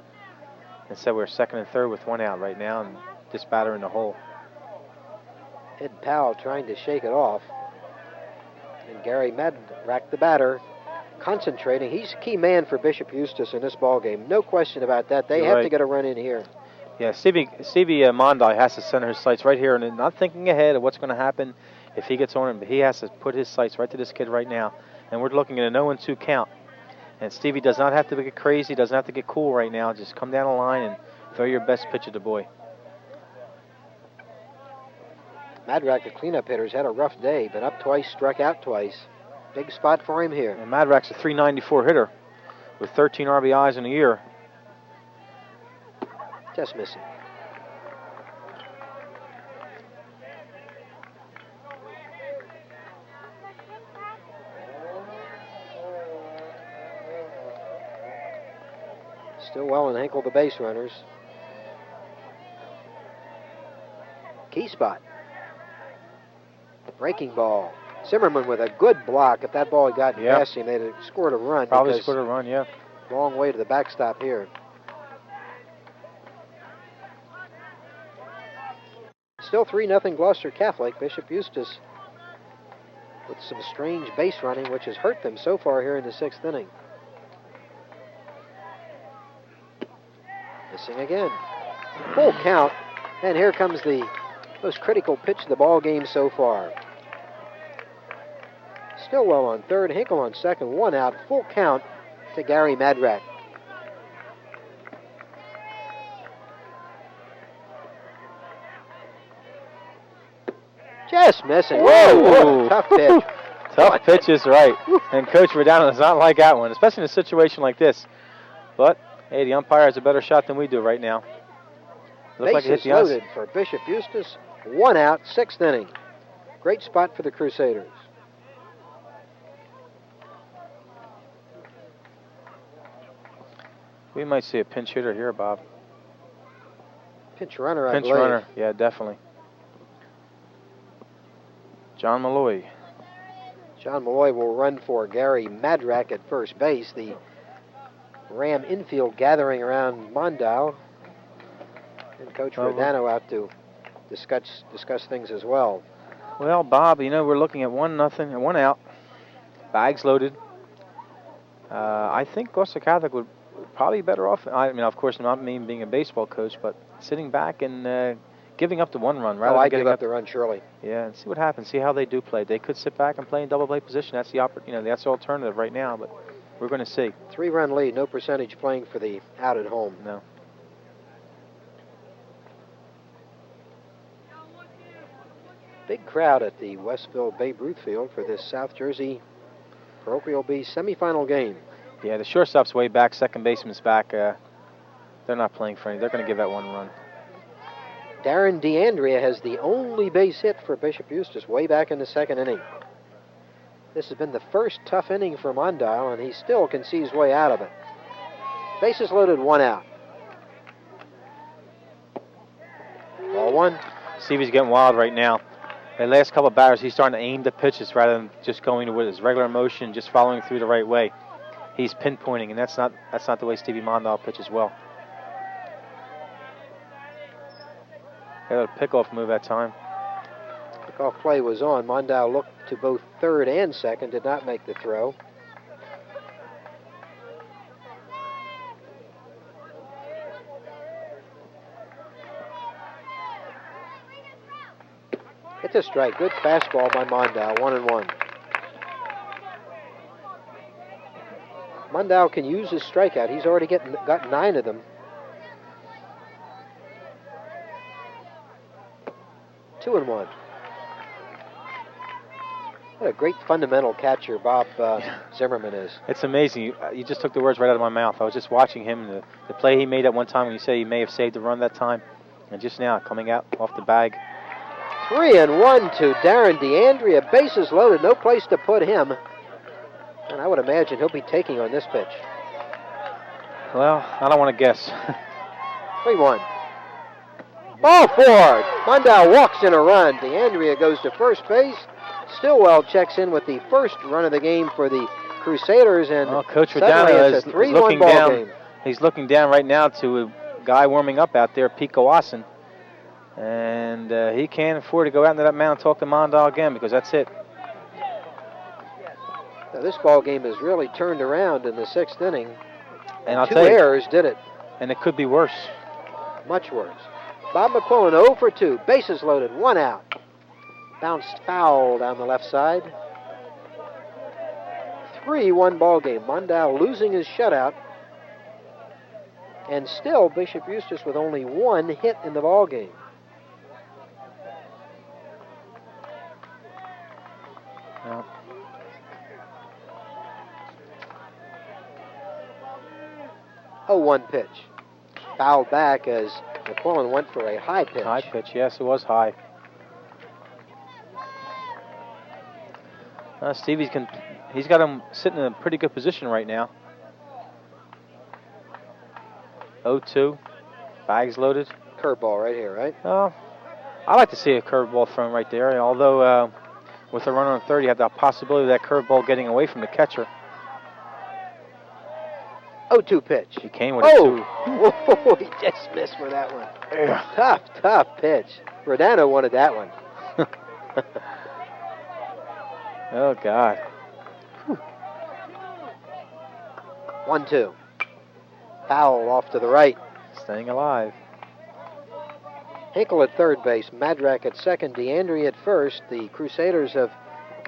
Instead, we're second and third with 1 out right now, and this batter in the hole. Ed Powell trying to shake it off. And Gary Madrak, the batter, concentrating. He's a key man for Bishop Eustace in this ball game. No question about that. They have to get a run in here. Yeah, Stevie Mondai has to center his sights right here and not thinking ahead of what's going to happen if he gets on him. But he has to put his sights right to this kid right now. And we're looking at a 0-2 count. And Stevie does not have to get crazy, doesn't have to get cool right now. Just come down the line and throw your best pitch at the boy. Madrak, the cleanup hitter, has had a rough day. Been up twice, struck out twice. Big spot for him here. And Madrak's a .394 hitter with 13 RBIs in a year. Just missing. Stillwell and Hinkle, the base runners. Key spot. Breaking ball. Zimmerman with a good block. If that ball had gotten past him, they'd have scored a run. Probably scored a run, yeah. Long way to the backstop here. Still 3-0 Gloucester Catholic. Bishop Eustace with some strange base running, which has hurt them so far here in the 6th inning. Missing again. Full count. And here comes the most critical pitch of the ball game so far. Stillwell on third, Hinkle on second, 1 out, full count to Gary Madrak. Just missing. Whoa, tough pitch. Tough pitch is right. And Coach Verdano does not like that one, especially in a situation like this. But, hey, the umpire has a better shot than we do right now. Looks like it hit the loaded for Bishop Eustace. 1 out, 6th inning. Great spot for the Crusaders. We might see a pinch hitter here, Bob. Pinch runner, I believe. Pinch runner, yeah, definitely. John Malloy. John Malloy will run for Gary Madrak at first base. The Ram infield gathering around Mondale. And Coach Verdano out to discuss things as well. Well, Bob, you know, we're looking at 1-0 and 1 out. Bags loaded. I think Gloucester Catholic would probably be better off. I mean, of course, not me being a baseball coach, but sitting back and giving up the 1 run rather than give up the run, surely. Yeah, and see what happens. See how they do play. They could sit back and play in double play position. That's the that's the alternative right now. But we're going to see. 3-run lead, no percentage playing for the out at home. No. Big crowd at the Westville Babe Ruth Field for this South Jersey Parochial B semifinal game. Yeah, the shortstop's way back, second baseman's back. They're not playing for any. They're going to give that 1 run. Darren DeAndrea has the only base hit for Bishop Eustace way back in the 2nd inning. This has been the first tough inning for Mondale, and he still can see his way out of it. Bases loaded, 1 out. Ball 1. Stevie's getting wild right now. The last couple of batters, he's starting to aim the pitches rather than just going with his regular motion, just following through the right way. He's pinpointing, and that's not the way Stevie Mondale pitches well. Got a pickoff move that time. Pickoff play was on. Mondale looked to both third and second, did not make the throw. It's a strike. Good fastball by Mondale, 1-1. Mondale can use his strikeout. He's already got 9 of them. 2-1. What a great fundamental catcher Bob Zimmerman is. It's amazing. You just took the words right out of my mouth. I was just watching him, the play he made at one time when you say he may have saved the run that time. And just now, coming out off the bag. 3-1 to Darren DeAndrea. Bases loaded, no place to put him. And I would imagine he'll be taking on this pitch. Well, I don't want to guess. 3-1. Ball 4. Mondale walks in a run. DeAndrea goes to first base. Stillwell checks in with the first run of the game for the Crusaders. And Coach suddenly Verdano it's a 3-1 ball down. game. He's looking down right now to a guy warming up out there, Pete Gowassen. And he can't afford to go out into that mound and talk to Mondale again because that's it. Now, this ball game has really turned around in the 6th inning. And I'll 2 tell you, errors did it. And it could be worse. Much worse. Bob McQuillan 0 for 2. Bases loaded, 1 out. Bounced foul down the left side. 3-1 ball game. Mondale losing his shutout. And still Bishop Eustace with only 1 hit in the ball game. Well, 0-1 pitch. Fouled back as McQuillan went for a high pitch. high pitch, yes, it was high. He's got him sitting in a pretty good position right now. 0-2, bags loaded. Curveball right here, right? I like to see a curveball thrown right there. Although With a runner on third, you have the possibility of that curveball getting away from the catcher. 0-2 pitch. He came with a 2. Whoa, he just missed for that one. Yeah. Tough pitch. Rodano wanted that one. Oh, God. 1-2. Foul off to the right. Staying alive. Hinkle at third base, Madrak at second, DeAndre at first. The Crusaders have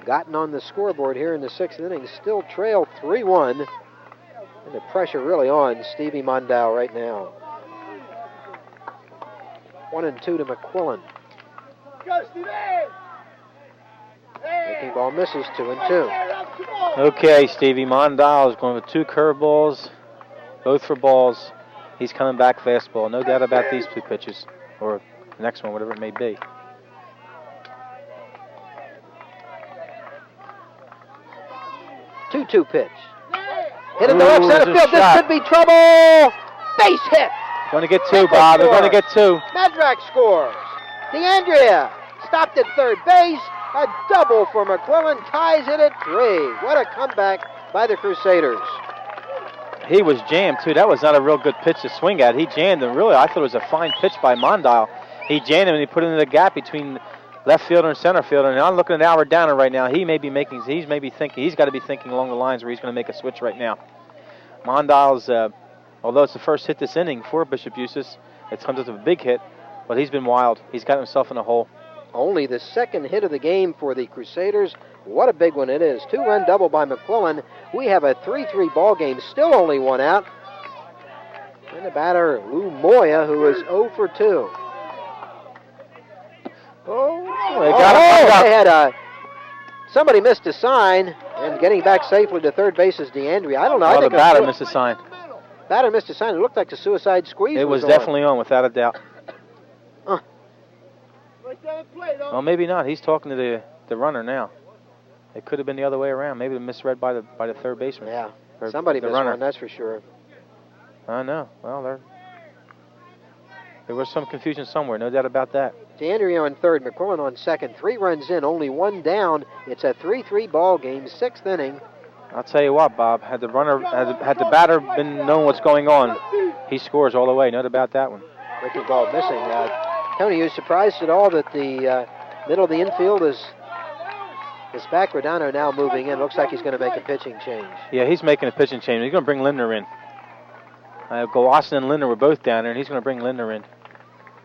gotten on the scoreboard here in the 6th inning, still trail 3-1. And the pressure really on Stevie Mondale right now. 1-2 to McQuillan. Breaking ball misses, 2-2. Okay, Stevie Mondale is going with 2 curveballs, both for balls. He's coming back fastball. No doubt about these 2 pitches, or the next one, whatever it may be. Two pitch. Hit in the left center field. This could be trouble. Base hit. Going to get 2, Bob. They're going to get 2. Madrak scores. DeAndrea stopped at third base. A double for McQuillan ties it at 3. What a comeback by the Crusaders. He was jammed, too. That was not a real good pitch to swing at. He jammed, and really, I thought it was a fine pitch by Mondale. He jammed him, and he put it in the gap between left fielder and center fielder. And I'm looking at Albert Downer right now. He's got to be thinking along the lines where he's going to make a switch right now. Mondale's, although it's the first hit this inning for Bishop Eustace, it's comes up with a big hit, but he's been wild. He's got himself in a hole. Only the second hit of the game for the Crusaders. What a big one it is. 2-run double by McQuillan. We have a 3-3 ball game, still only 1 out. And the batter, Lou Moya, who is 0 for 2. They had somebody missed a sign, and getting back safely to third base is DeAndrea. I don't know. I think the batter missed a sign. Batter missed a sign. It looked like the suicide squeeze. It was definitely on, without a doubt. Well, maybe not. He's talking to the runner now. It could have been the other way around. Maybe misread by the third baseman. Yeah, somebody missed one, that's for sure. I know. Well, there was some confusion somewhere, no doubt about that. DeAndrea on third, McQuillan on second. 3 runs in, only 1 down. It's a 3-3 ball game, 6th inning. I'll tell you what, Bob. Had the batter been known what's going on, he scores all the way. No doubt about that one. Breaking ball missing. Tony, are you surprised at all that the middle of the infield is back? Rodano now moving in. Looks like he's going to make a pitching change. Yeah, he's making a pitching change. He's going to bring Lindner in. Gloucester and Lindner were both down there, and he's going to bring Lindner in.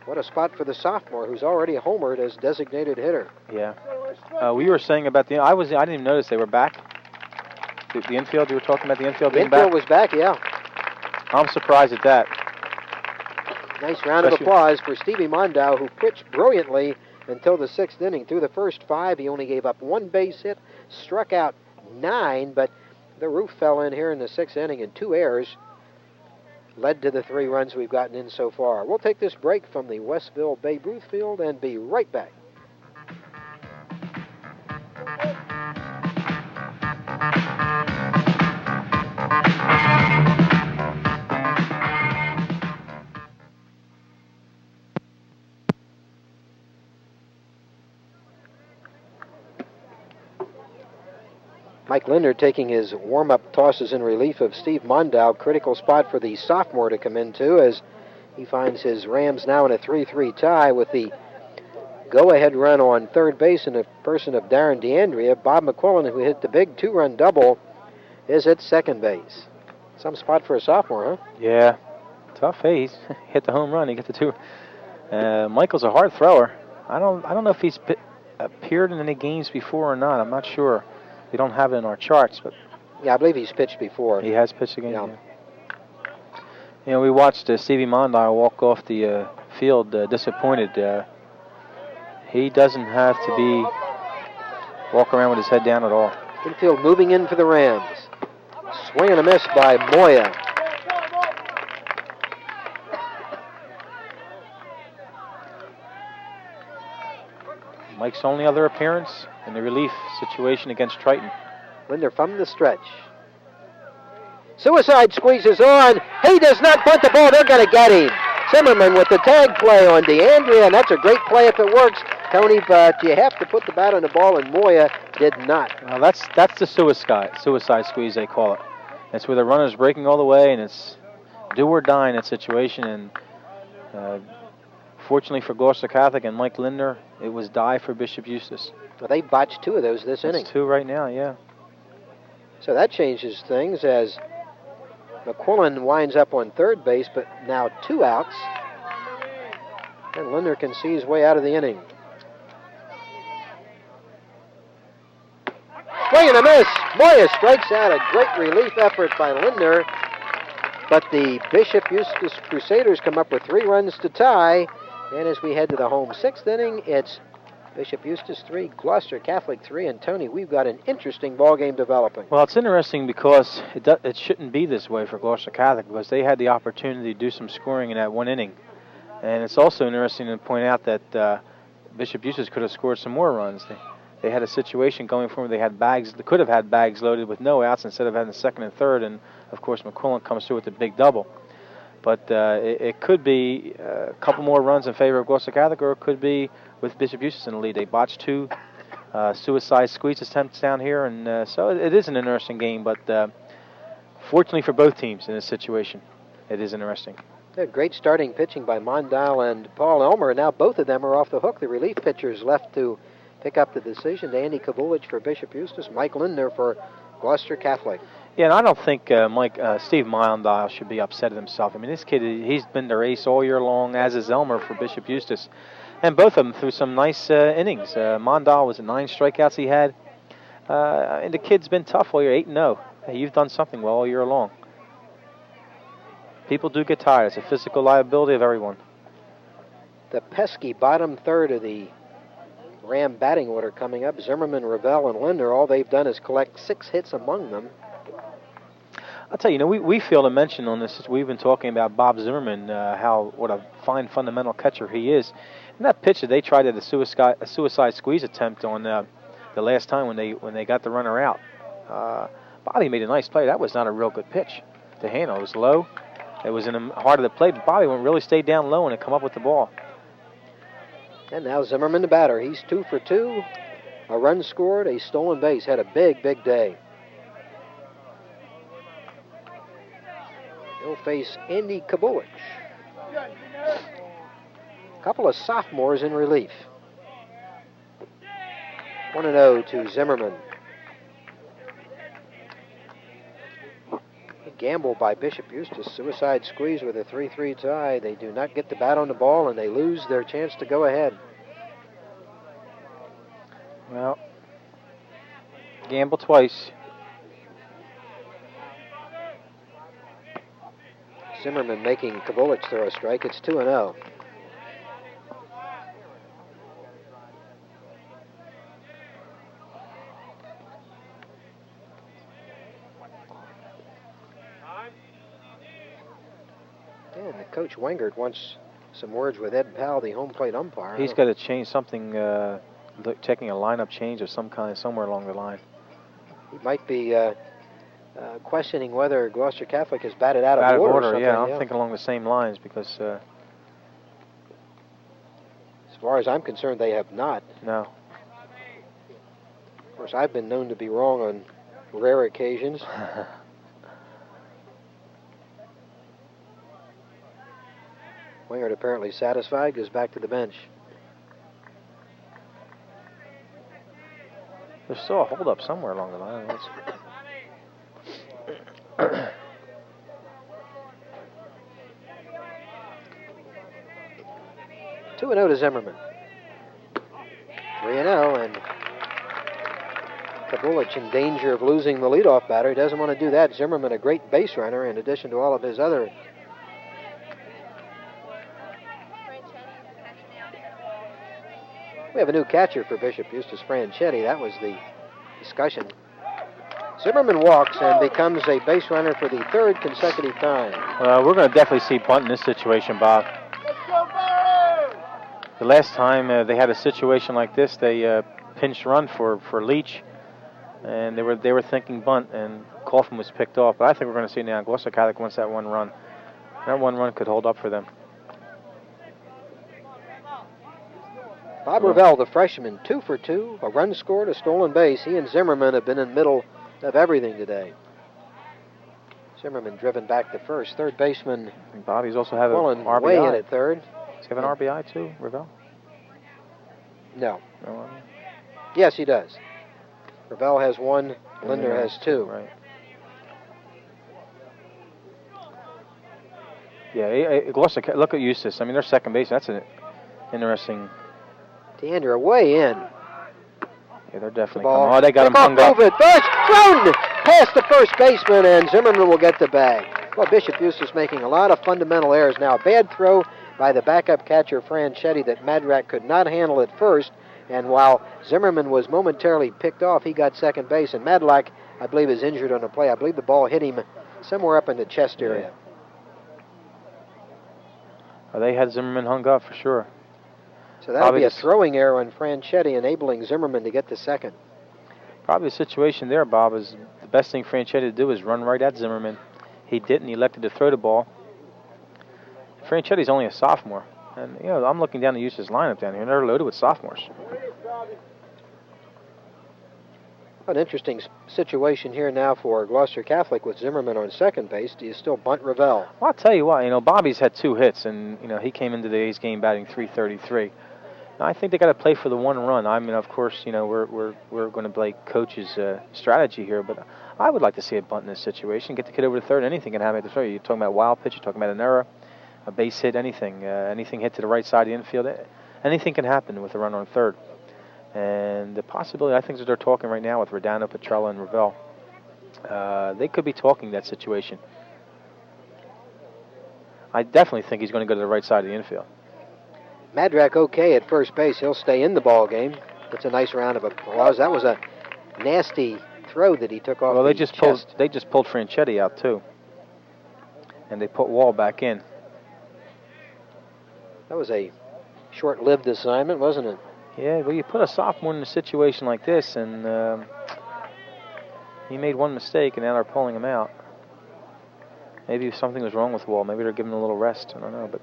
What a spot for the sophomore, who's already homered as designated hitter. Yeah. We were saying about I didn't even notice they were back. The infield, you were talking about the infield being back? The infield was back, yeah. I'm surprised at that. Nice round of applause for Stevie Mondale, who pitched brilliantly until the 6th inning. Through the first 5, he only gave up 1 base hit, struck out 9, but the roof fell in here in the 6th inning, and 2 errors led to the 3 runs we've gotten in so far. We'll take this break from the Westville Babe Ruth Field and be right back. Mike Lindner taking his warm-up tosses in relief of Steve Mondale. Critical spot for the sophomore to come into as he finds his Rams now in a 3-3 tie with the go-ahead run on third base in the person of Darren DeAndrea. Bob McQuillan, who hit the big 2-run double, is at second base. Some spot for a sophomore, huh? Yeah. Tough. Hey, he's hit the home run. He got the 2. Michael's a hard thrower. I don't know if he's appeared in any games before or not. I'm not sure. We don't have it in our charts, but yeah, I believe he's pitched before. He has pitched again. Yeah. We watched Stevie Mondale walk off the field disappointed. He doesn't have to be walk around with his head down at all. Infield moving in for the Rams. Swing and a miss by Moya. Mike's only other appearance in the relief situation against Triton. Lindner from the stretch. Suicide squeezes on. He does not punt the ball. They're going to get him. Zimmerman with the tag play on DeAndrea, and that's a great play if it works. Tony, but you have to put the bat on the ball, and Moya did not. Well, that's the suicide squeeze, they call it. That's where the runner's breaking all the way, and it's do or die in that situation. And fortunately for Gloucester Catholic and Mike Lindner, it was die for Bishop Eustace. Well, they botched 2 of those this inning. 2 right now, yeah. So that changes things as McQuillan winds up on third base, but now 2 outs. And Lindner can see his way out of the inning. Swing and a miss. Moya strikes out. A great relief effort by Lindner. But the Bishop Eustace Crusaders come up with 3 runs to tie. And as we head to the home 6th inning, it's Bishop Eustace 3, Gloucester Catholic 3. And Tony, we've got an interesting ball game developing. Well, it's interesting because it shouldn't be this way for Gloucester Catholic, because they had the opportunity to do some scoring in that 1 inning. And it's also interesting to point out that Bishop Eustace could have scored some more runs. They had a situation going for them. They could have had bags loaded with no outs instead of having the 2nd and 3rd. And of course, McQuillan comes through with the big double. But it could be a couple more runs in favor of Gloucester Catholic, or it could be with Bishop Eustace in the lead. They botched 2 suicide squeeze attempts down here, and so it is an interesting game. But fortunately for both teams in this situation, it is interesting. Great starting pitching by Mondale and Paul Elmer, and now both of them are off the hook. The relief pitchers left to pick up the decision. Andy Kavulich for Bishop Eustace, Mike Lindner for Gloucester Catholic. Yeah, and I don't think Steve Mondale should be upset at himself. I mean, this kid, he's been their ace all year long, as is Elmer for Bishop Eustace. And both of them threw some nice innings. Mondale was at 9 strikeouts he had. And the kid's been tough all year, 8-0. Hey, you've done something well all year long. People do get tired. It's a physical liability of everyone. The pesky bottom third of the Ram batting order coming up. Zimmerman, Ravel, and Lindner, all they've done is collect 6 hits among them. I'll tell you, we failed to mention on this, we've been talking about Bob Zimmerman, what a fine fundamental catcher he is. And that pitch that they tried at a suicide squeeze attempt on the last time when they got the runner out, Bobby made a nice play. That was not a real good pitch to handle. It was low. It was in the heart of the plate, but Bobby really stayed down low and come up with the ball. And now Zimmerman, the batter. He's 2 for 2. A run scored, a stolen base. Had a big, big day. He'll face Andy Kabulich. A couple of sophomores in relief. 1-0 to Zimmerman. A gamble by Bishop Eustace. Suicide squeeze with a 3-3 tie. They do not get the bat on the ball, and they lose their chance to go ahead. Well, gamble twice. Zimmerman making Kabulich throw a strike. It's 2-0. And the coach Wengert wants some words with Ed Powell, the home plate umpire. He's got to change something, checking a lineup change of some kind somewhere along the line. He might be questioning whether Gloucester Catholic has batted out of order or something. Yeah, I'm thinking along the same lines because... as far as I'm concerned, they have not. No. Of course, I've been known to be wrong on rare occasions. Wingert apparently satisfied, goes back to the bench. There's still a holdup somewhere along the line. 2-0 to Zimmerman. 3-0, and Kabulich in danger of losing the leadoff batter. He doesn't want to do that. Zimmerman, a great base runner, in addition to all of his other. We have a new catcher for Bishop Eustace, Franchetti. That was the discussion. Zimmerman walks and becomes a base runner for the 3rd consecutive time. We're going to definitely see bunt in this situation, Bob. The last time they had a situation like this, they pinched run for Leach, and they were thinking bunt, and Kaufman was picked off. But I think we're going to see now Gloucester Catholic wants that 1 run. That 1 run could hold up for them. Bob Revell, the freshman, 2 for 2, a run scored, a stolen base. He and Zimmerman have been in the middle of everything today. Zimmerman driven back to first. Third baseman, And Bobby's also have an RBI. way in at third. Does he have an RBI too, Revell? No. No. Yes, he does. Revell has 1, Linder has 2. Right. Yeah, Gloucester, look at Eustace. I mean, their second base, that's an interesting. Deandra way in. Yeah, they're definitely Ball. coming. Oh, they got him hung up. It. First, thrown past the first baseman, and Zimmerman will get the bag. Well, Bishop Eustace making a lot of fundamental errors now. Bad throw by the backup catcher, Franchetti, that Madrak could not handle at first. And while Zimmerman was momentarily picked off, he got second base. And Madlack, I believe, is injured on the play. I believe the ball hit him somewhere up in the chest area. Well, they had Zimmerman hung up for sure. So that'll be a throwing error on Franchetti, enabling Zimmerman to get to second. Probably the situation there, Bob, is the best thing Franchetti to do is run right at Zimmerman. He didn't. He elected to throw the ball. Franchetti's only a sophomore. And, you know, I'm looking down the Eustace lineup down here, and they're loaded with sophomores. An interesting situation here now for Gloucester Catholic with Zimmerman on second base. Do you still bunt Revell? Well, I'll tell you what, you know, Bobby's had 2 hits, and, you know, he came into today's game batting .333. Now, I think they got to play for the 1 run. I mean, of course, you know, we're going to play coach's strategy here, but I would like to see a bunt in this situation. Get the kid over to third. Anything can happen at the third. You're talking about a wild pitch. You're talking about an error, a base hit, anything. Anything hit to the right side of the infield. Anything can happen with a run on third. And the possibility, I think, that they're talking right now with Rodano, Petrella, and Revell. They could be talking that situation. I definitely think he's going to go to the right side of the infield. Madrak okay at first base. He'll stay in the ball game. It's a nice round of applause. That was a nasty throw that he took off. Well, they the just chest. pulled Franchetti out too, and they put Wall back in. That was a short-lived assignment, wasn't it? Yeah, well, you put a sophomore in a situation like this, and he made one mistake, and now they're pulling him out. Maybe something was wrong with Wall. Maybe they're giving him a little rest. I don't know, but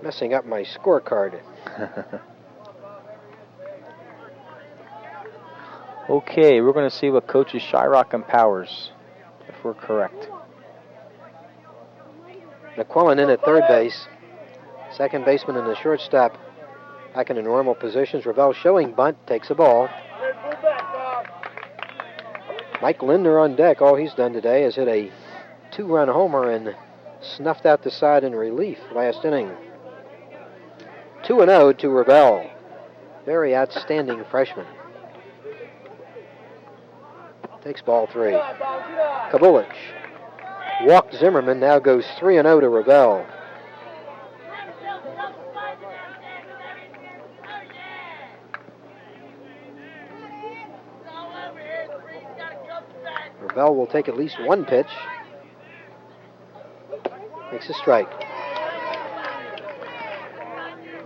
messing up my scorecard. Okay, we're going to see what coaches Shryock and Powers, if we're correct. McQuillan in at third base. Second baseman and the shortstop back in the normal positions. Revell showing bunt, takes a ball. Mike Linder on deck. All he's done today is hit a 2-run homer and snuffed out the side in relief last inning. 2-0 to Revell. Very outstanding freshman. Takes ball 3. Kabulich walked Zimmerman, now goes 3-0 to Revell. Revell will take at least one pitch. Makes a strike.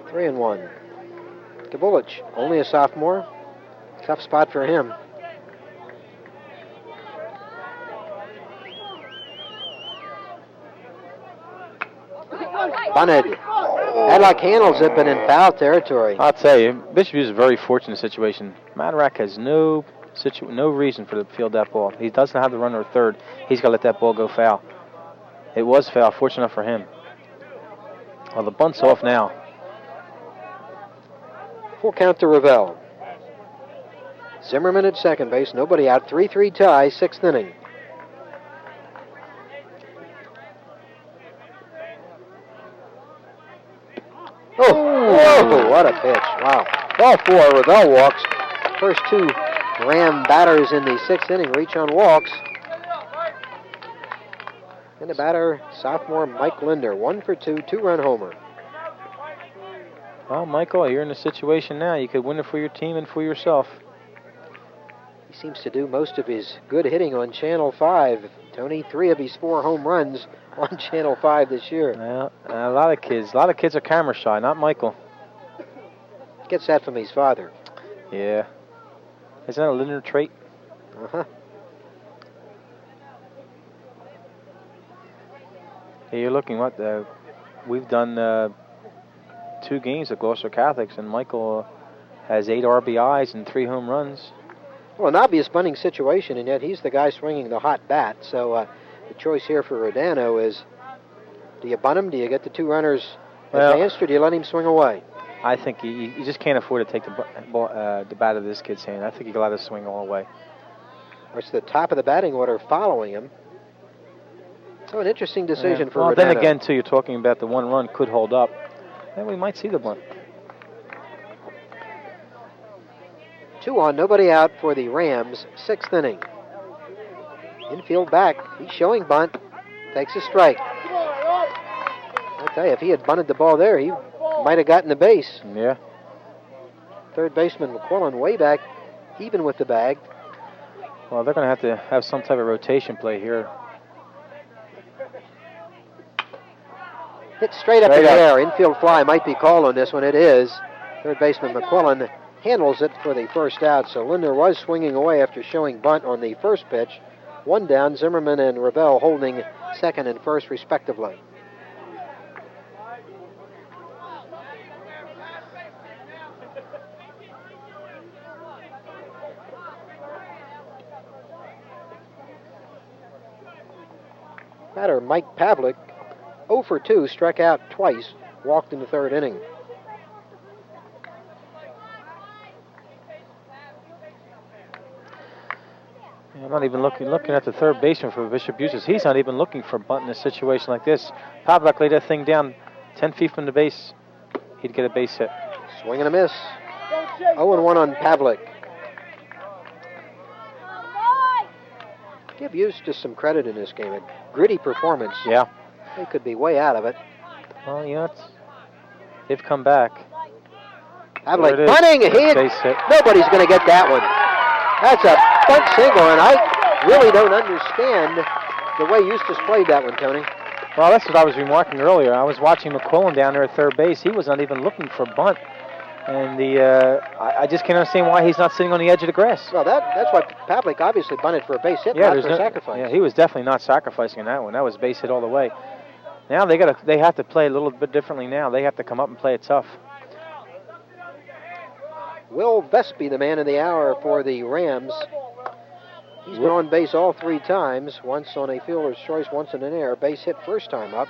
3-1. Kabulich, only a sophomore. Tough spot for him. Bunted. Madlock handles it, but in foul territory. I'll tell you, Bishop is a very fortunate situation. Madrak has no reason for to field that ball. He doesn't have the runner at third. He's got to let that ball go foul. It was foul, fortunate enough for him. Well, the bunt's off now. Full count to Revell. Zimmerman at second base, nobody out. 3-3 tie, 6th inning. Oh, what a pitch. Wow. Ball 4, Revell walks. First 2 Ram batters in the 6th inning reach on walks. And the batter, sophomore Mike Linder, 1 for 2, 2-run homer. Well, Michael, you're in a situation now. You could win it for your team and for yourself. He seems to do most of his good hitting on Channel 5. Tony, 3 of his 4 home runs on Channel 5 this year. Well, a lot of kids are camera shy, not Michael. Gets that from his father. Yeah. Isn't that a Linder trait? Uh-huh. Hey, you're looking what? We've done 2 games at Gloucester Catholics, and Michael has 8 RBIs and 3 home runs. Well, an obvious bunting situation, and yet he's the guy swinging the hot bat. So the choice here for Rodano is, do you bunt him? Do you get the 2 runners advanced, or do you let him swing away? I think you just can't afford to take the bat of this kid's hand. I think you can let it swing all the way. It's the top of the batting order following him. So an interesting decision for Rodano. Well, then again, too, you're talking about the 1 run could hold up. Then we might see the bunt. 2 on, nobody out for the Rams, 6th inning. Infield back, he's showing bunt, takes a strike. I'll tell you, if he had bunted the ball there, he might have gotten the base. Yeah. Third baseman McQuillan way back, even with the bag. Well, they're going to have some type of rotation play here. Hit straight up in the air. Infield fly might be called on this one. It is. Third baseman McQuillan handles it for the first out. So Lindner was swinging away after showing bunt on the first pitch. 1 down, Zimmerman and Ravel holding second and first respectively. Batter Mike Pavlik, 0 for 2, struck out twice, walked in the 3rd inning. I'm not even looking at the third baseman for Bishop Eustace. He's not even looking for bunt in a situation like this. Pavlik laid that thing down 10 feet from the base. He'd get a base hit. Swing and a miss. 0-1 on Pavlik. Give Eustace some credit in this game. A gritty performance. Yeah. They could be way out of it. Well, you know, they've come back. Pavlik bunting. Nobody's going to get that one. That's a bunt single, and I really don't understand the way Eustace played that one, Tony. Well, that's what I was remarking earlier. I was watching McQuillan down there at third base. He was not even looking for bunt. And I just can't understand why he's not sitting on the edge of the grass. Well, that's why Pavlik obviously bunted for a base hit, not for a sacrifice. Yeah, he was definitely not sacrificing that one. That was base hit all the way. Now they have to play a little bit differently now. They have to come up and play it tough. Will Vespi, the man of the hour for the Rams. He's been on base all 3 times, once on a fielder's choice, once in an error. Base hit first time up.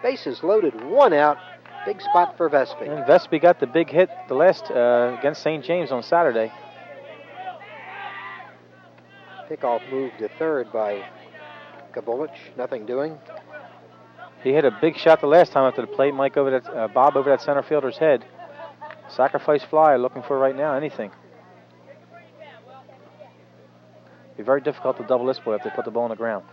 Bases loaded, 1 out. Big spot for Vespi. And Vespi got the big hit the last against St. James on Saturday. Pickoff moved to third by Kabulich. Nothing doing. He hit a big shot the last time after the plate. Mike over that Bob over that center fielder's head. Sacrifice fly looking for right now. Anything. Be very difficult to double this boy if they put the ball on the ground.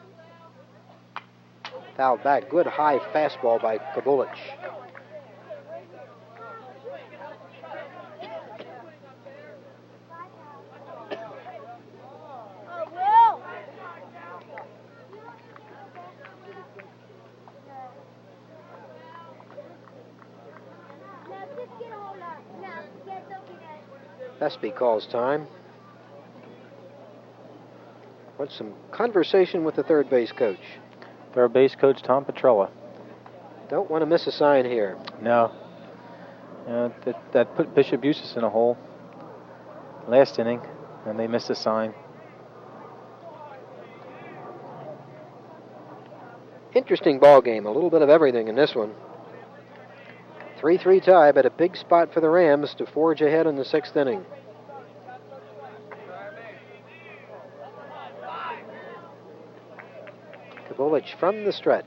Fouled back. Good high fastball by Kabulich. Vespi calls time. Wants some conversation with the third base coach. Third base coach Tom Petrella. Don't want to miss a sign here. No. That put Bishop Eustace in a hole last inning, and they missed a sign. Interesting ball game. A little bit of everything in this one. 3-3 tie, but a big spot for the Rams to forge ahead in the 6th inning. Kabulich from the stretch.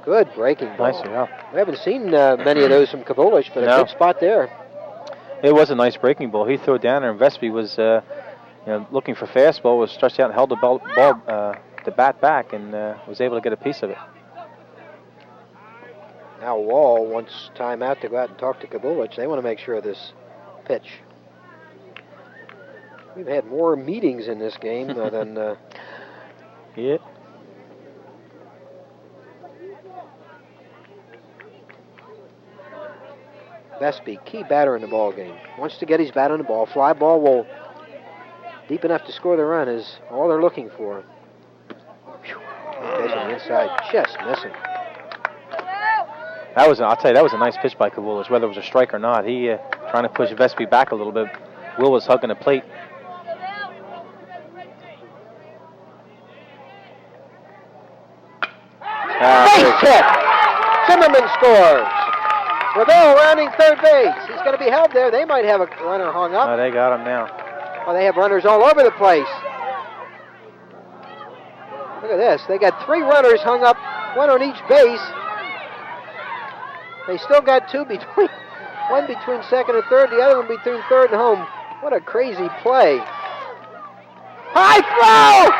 Good breaking ball. Nice, yeah. We haven't seen many of those from Kabulich, but a good spot there. It was a nice breaking ball. He threw it down there, and Vespi was looking for fastball, was stretched out and held the bat back, and was able to get a piece of it. Now Wall wants time out to go out and talk to Kabulich. They want to make sure of this pitch. We've had more meetings in this game than... Yeah. Vespi, key batter in the ball game. Wants to get his bat on the ball. Fly ball will deep enough to score the run is all they're looking for. Whew. On the inside, just missing. I'll tell you, that was a nice pitch by Kavulich, whether it was a strike or not. He trying to push Vespi back a little bit. Will was hugging the plate. Base hit! Zimmerman scores! Ravel rounding third base. He's going to be held there. They might have a runner hung up. Oh, they got him now. Oh, they have runners all over the place. Look at this. They got 3 runners hung up, 1 on each base. They still got 2 between, one between second and third, the other one between third and home. What a crazy play. High throw!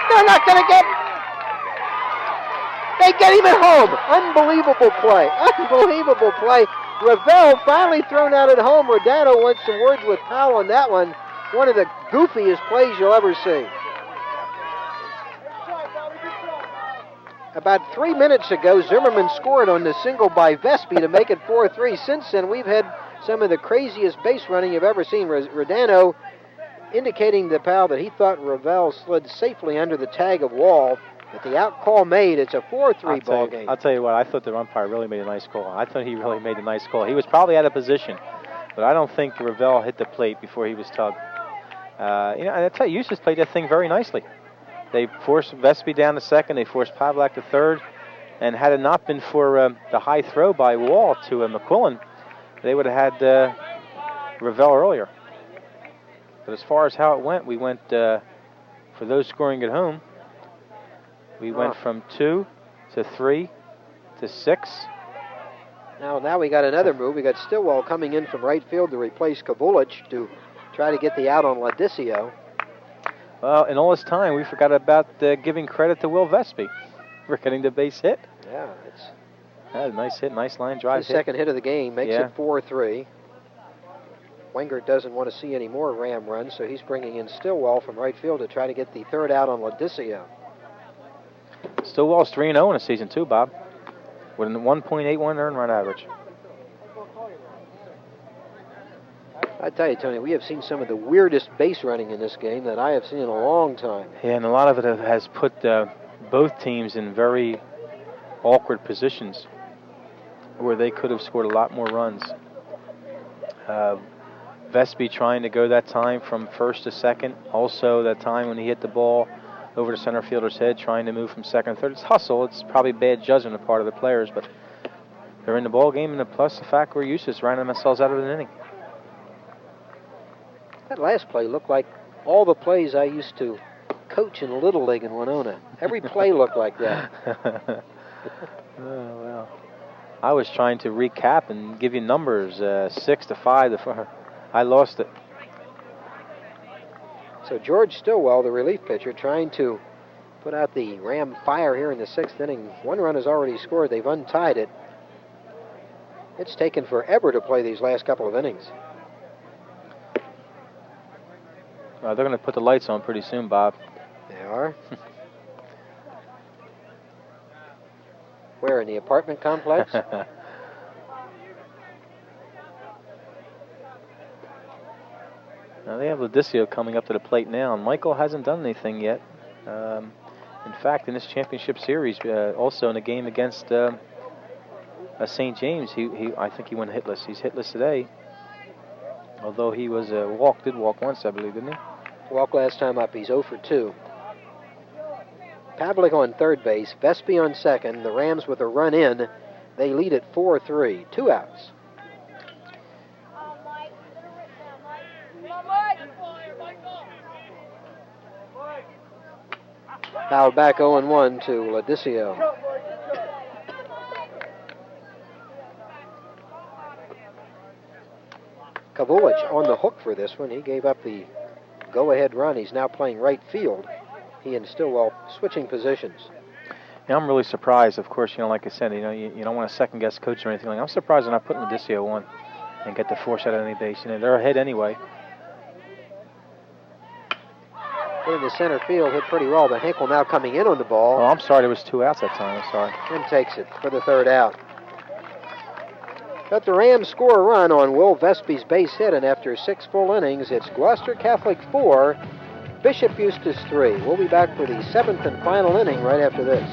They're not going to get... They get him at home. Unbelievable play. Unbelievable play. Ravel finally thrown out at home. Rodano wants some words with Powell on that one. One of the goofiest plays you'll ever see. About 3 minutes ago, Zimmerman scored on the single by Vespi to make it 4-3. Since then, we've had some of the craziest base running you've ever seen. Rodano indicating to Powell that he thought Ravel slid safely under the tag of Wall. But the out call made, it's a 4-3 ball game. I'll tell you what, I thought the umpire really made a nice call. I thought he really made a nice call. He was probably out of position, but I don't think Ravel hit the plate before he was tugged. I tell you, Eustace played that thing very nicely. They forced Vespi down to second, they forced Pavlak to third, and had it not been for the high throw by Wall to McQuillan, they would have had Ravel earlier. But as far as how it went, we went, for those scoring at home, we went from 2 to 3 to 6. Now we got another move. We got Stillwell coming in from right field to replace Kavulich to try to get the out on Ladicio. Well, in all this time, we forgot about giving credit to Will Vespi for getting the base hit. Yeah, it's a nice hit, nice line drive. His second hit of the game makes it 4-3. Wengert doesn't want to see any more Ram runs, so he's bringing in Stillwell from right field to try to get the third out on Ladicio. Stillwell's 3-0 in the season, too, Bob, with a 1.81 earned run average. I tell you, Tony, we have seen some of the weirdest base running in this game that I have seen in a long time. Yeah, and a lot of it has put both teams in very awkward positions where they could have scored a lot more runs. Vespi trying to go that time from first to second. Also, that time when he hit the ball over the center fielder's head, trying to move from second to third. It's hustle. It's probably bad judgment on the part of the players, but they're in the ball game, and plus the fact we're Eustace ran themselves out of an inning. That last play looked like all the plays I used to coach in Little League in Winona. Every play looked like that. Oh, well. I was trying to recap and give you numbers, 6 to 5 to 4. I lost it. So George Stillwell, the relief pitcher, trying to put out the Ram fire here in the 6th inning. 1 run has already scored. They've untied it. It's taken forever to play these last couple of innings. They're going to put the lights on pretty soon, Bob. They are. Where, in the apartment complex? Now they have Ladicio coming up to the plate now, and Michael hasn't done anything yet. In fact, in this championship series, also in a game against St. James, I think he went hitless. He's hitless today, although he was did walk once, I believe, didn't he? Walk last time up. He's 0 for 2. Pavlik on third base, Vespi on second. The Rams with a run in. They lead at 4-3. 2 outs. Foul back 0-1 to Ladicio. Kavulich on the hook for this one. He gave up the go-ahead run. He's now playing right field. He and Stillwell switching positions. Yeah, I'm really surprised. Of course, like I said, you don't want to second-guess coach or anything like that. I'm surprised they're not putting Ladicio on and get the force out of any base. They're ahead anyway. In the center field, hit pretty well, but Hinkle now coming in on the ball. Oh, I'm sorry. There was 2 outs that time. I'm sorry. And takes it for the third out. But the Rams score a run on Will Vespi's base hit, and after 6 full innings, it's Gloucester Catholic 4, Bishop Eustace 3. We'll be back for the 7th and final inning right after this.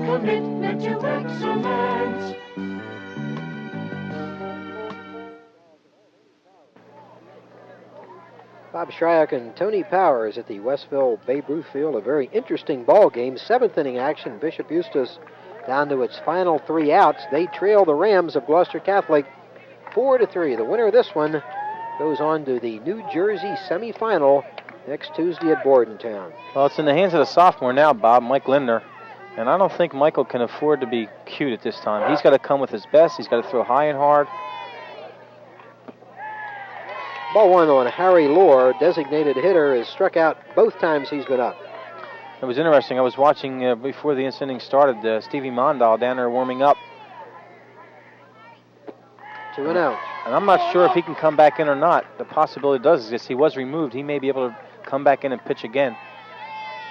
commitment to excellence. Bob Shryock and Tony Powers at the Westville Babe Ruth Field. A very interesting ball game. 7th inning action. Bishop Eustace down to its final 3 outs. They trail the Rams of Gloucester Catholic 4-3. The winner of this one goes on to the New Jersey semifinal next Tuesday at Bordentown. Well, it's in the hands of the sophomore now, Bob, Mike Lindner. And I don't think Michael can afford to be cute at this time. He's got to come with his best. He's got to throw high and hard. Ball one on Harry Lohr, designated hitter, has struck out both times he's been up. It was interesting. I was watching before the inning started, Stevie Mondal down there warming up. 2-0. And I'm not sure if he can come back in or not. The possibility does exist. He was removed. He may be able to come back in and pitch again.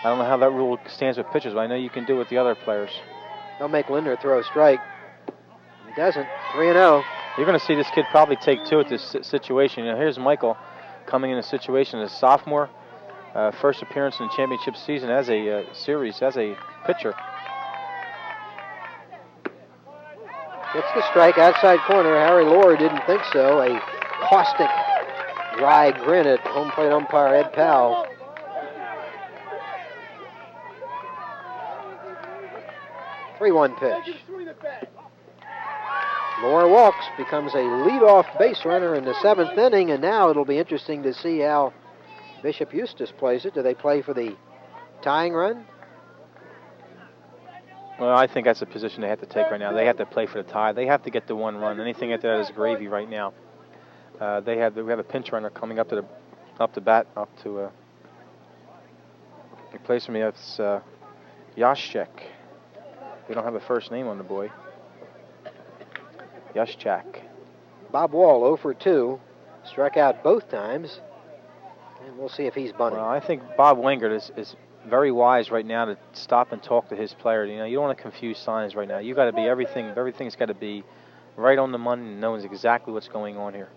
I don't know how that rule stands with pitchers, but I know you can do it with the other players. They'll make Lindner throw a strike. He doesn't. 3-0. You're going to see this kid probably take 2 at this situation. You know, here's Michael coming in a situation as a sophomore, first appearance in the championship season as a series, as a pitcher. Gets the strike outside corner. Harry Lohr didn't think so. A caustic, dry grin at home plate umpire Ed Powell. Three-one pitch. Lohr walks, becomes a leadoff base runner in the 7th inning, and now it'll be interesting to see how Bishop Eustace plays it. Do they play for the tying run? Well, I think that's a position they have to take right now. They have to play for the tie. They have to get the 1 run. Anything after that is gravy right now. We have a pinch runner coming up to replace me. It's Yashchek. We don't have a first name on the boy. Yashchak. Bob Wall 0 for 2, struck out both times, and we'll see if he's bunting. Well, I think Bob Wingert is very wise right now to stop and talk to his player. You know, you don't want to confuse signs right now. You got to be everything's got to be right on the money and knows exactly what's going on here.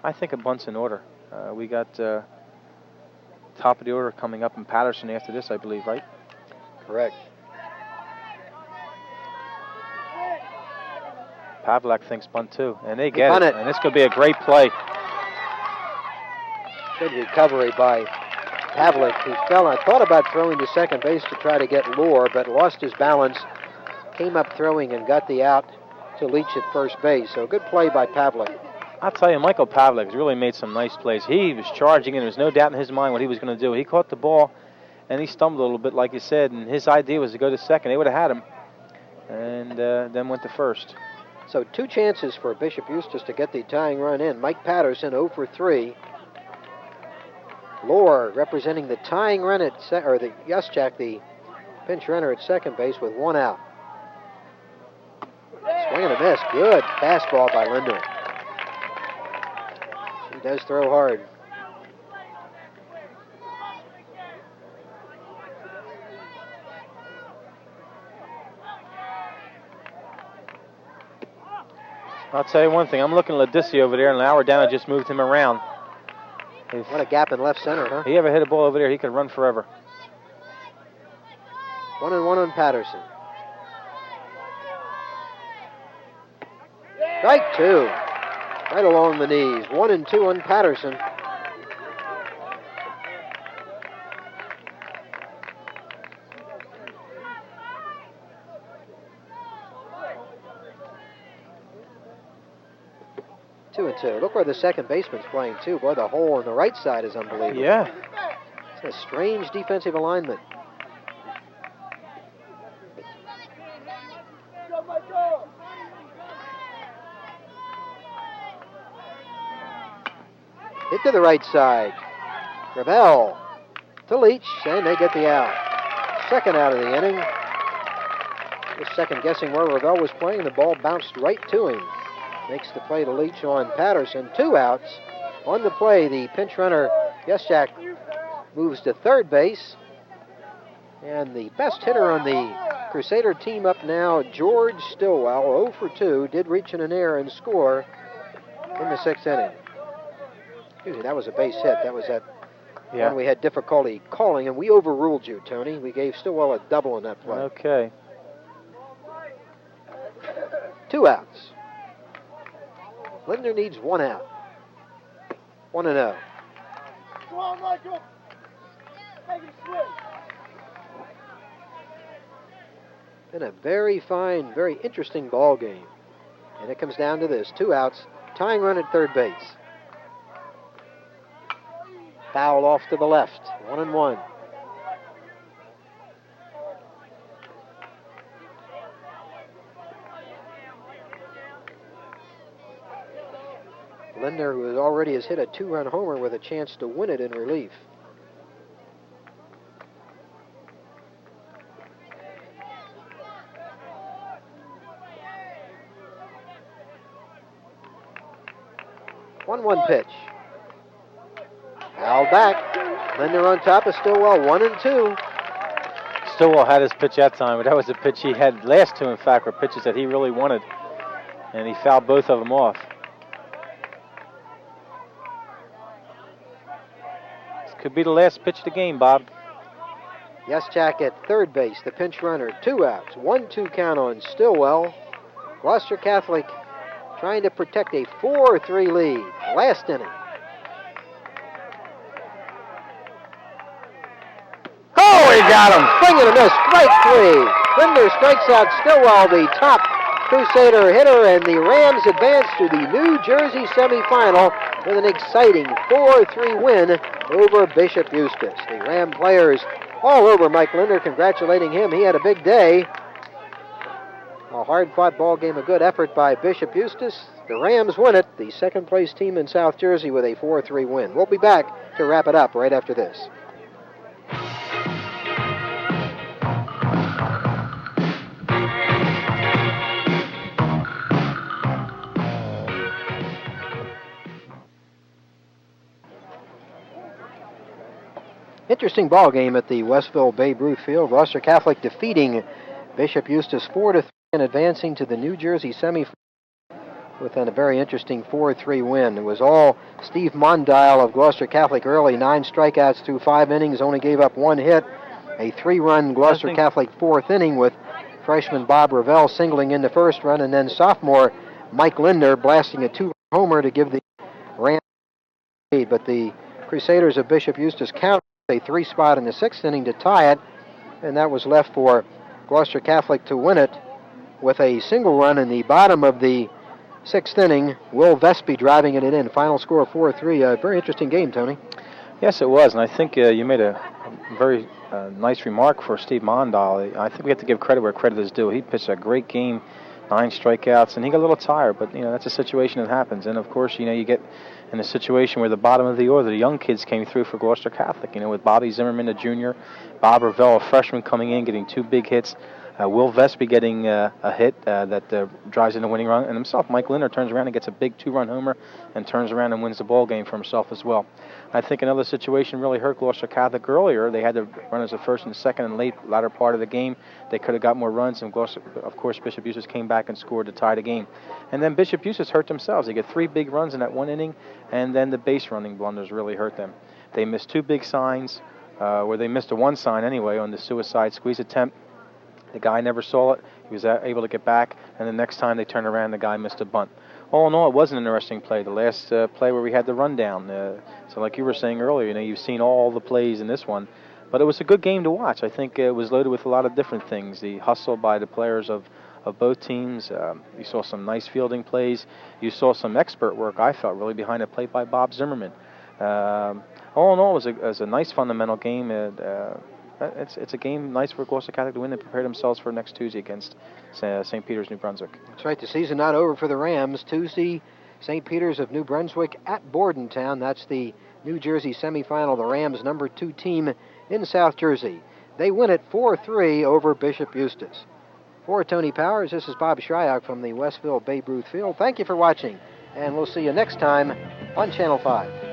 I think a bunt's in order. We got top of the order coming up in Patterson after this, I believe, right? Correct. Pavlak thinks bunt too, and they get it. And this could be a great play. Good recovery by Pavlik, who fell and thought about throwing to second base to try to get Lohr, but lost his balance, came up throwing and got the out to Leach at first base. So good play by Pavlik. I'll tell you, Michael Pavlik has really made some nice plays. He was charging in. There was no doubt in his mind what he was going to do. He caught the ball, and he stumbled a little bit, like you said, and his idea was to go to second. They would have had him, and then went to first. So 2 chances for Bishop Eustace to get the tying run in. Mike Patterson 0 for 3. Lohr representing the tying run at the Yashchak, the pinch runner at second base with 1 out. Swing and a miss. Good fastball by Lindner. He does throw hard. I'll tell you one thing. I'm looking at Ladissi over there, and Lauerdana just moved him around. What a gap in left center, huh? If he ever hit a ball over there, he could run forever. 1-1 on Patterson. Strike 2. Right along the knees. 1-2 on Patterson. Look where the second baseman's playing, too. Boy, the hole on the right side is unbelievable. Yeah. It's a strange defensive alignment. Hit to the right side. Gravel to Leach, and they get the out. Second out of the inning. Just second guessing where Ravel was playing. The ball bounced right to him. Makes the play to Leach on Patterson. 2 outs. On the play, the pinch runner, Yashchak, moves to third base. And the best hitter on the Crusader team up now, George Stillwell, 0 for 2, did reach in an error and score in the 6th inning. Excuse me, that was a base hit. That was at Yeah. One we had difficulty calling, and we overruled you, Tony. We gave Stillwell a double on that play. Okay. 2 outs. Lindner needs 1 out. 1-0. Come on, Michael. Make him swing. Been a very fine, very interesting ball game. And it comes down to this. 2 outs. Tying run at third base. Foul off to the left. 1-1. Lindner, who already has hit a 2-run homer with a chance to win it in relief. One pitch. Foul back. Lindner on top of Stillwell, 1-2. Stillwell had his pitch that time, but that was a pitch he had. Last two, in fact, were pitches that he really wanted, and he fouled both of them off. This could be the last pitch of the game, Bob. Yes, Jack at third base, the pinch runner, 2 outs, 1-2 count on Stillwell. Gloucester Catholic trying to protect a 4-3 lead. Last inning. Oh, he got him! Swing and a miss, strike 3. Lindner strikes out Stillwell, the top Crusader hitter, and the Rams advance to the New Jersey semifinal with an exciting 4-3 win over Bishop Eustace. The Ram players all over Mike Lindner, congratulating him. He had a big day. A hard-fought ball game, a good effort by Bishop Eustace. The Rams win it, the second-place team in South Jersey, with a 4-3 win. We'll be back to wrap it up right after this. Interesting ball game at the Westville Babe Ruth Field. Gloucester Catholic defeating Bishop Eustace 4-3 and advancing to the New Jersey semifinal with a very interesting 4-3 win. It was all Steve Mondile of Gloucester Catholic early, 9 strikeouts through 5 innings, only gave up 1 hit. A 3-run Gloucester Catholic 4th inning with freshman Bob Ravel singling in the first run, and then sophomore Mike Lindner blasting a 2-run homer to give the Rams lead. But the Crusaders of Bishop Eustace counted a 3 spot in the 6th inning to tie it, and that was left for Gloucester Catholic to win it with a single run in the bottom of the 6th inning. Will Vespi driving it in. Final score 4-3. A very interesting game, Tony. Yes, it was, and I think you made a very nice remark for Steve Mondal. I think we have to give credit where credit is due. He pitched a great game, 9 strikeouts, and he got a little tired, but that's a situation that happens. And of course, you get in a situation where the bottom of the order, the young kids came through for Gloucester Catholic, with Bobby Zimmerman, a junior, Bob Ravel, a freshman, coming in, getting 2 big hits, Will Vespi getting a hit that drives in the winning run, and himself, Mike Lindner, turns around and gets a big 2-run homer and turns around and wins the ball game for himself as well. I think another situation really hurt Gloucester Catholic earlier. They had the runners at first and second in the latter part of the game. They could have got more runs, and Gloucester, of course, Bishop Eustace came back and scored to tie the game. And then Bishop Eustace hurt themselves. They get 3 big runs in that 1 inning, and then the base running blunders really hurt them. They missed 2 big signs, where they missed a 1 sign anyway on the suicide squeeze attempt. The guy never saw it. He was able to get back, and the next time they turned around, the guy missed a bunt. All in all, it was an interesting play. The last play where we had the rundown. So like you were saying earlier, you've seen all the plays in this one. But it was a good game to watch. I think it was loaded with a lot of different things. The hustle by the players of both teams. You saw some nice fielding plays. You saw some expert work, I felt, really behind the plate by Bob Zimmerman. All in all, it was a nice fundamental game. It's a game nice for Gloucester Catholic to win and prepare themselves for next Tuesday against St. Peter's, New Brunswick. That's right. The season not over for the Rams. Tuesday, St. Peter's of New Brunswick at Bordentown. That's the New Jersey semifinal. The Rams, number 2 team in South Jersey. They win it 4-3 over Bishop Eustace. For Tony Powers, this is Bob Shryock from the Westville Babe Ruth Field. Thank you for watching, and we'll see you next time on Channel 5.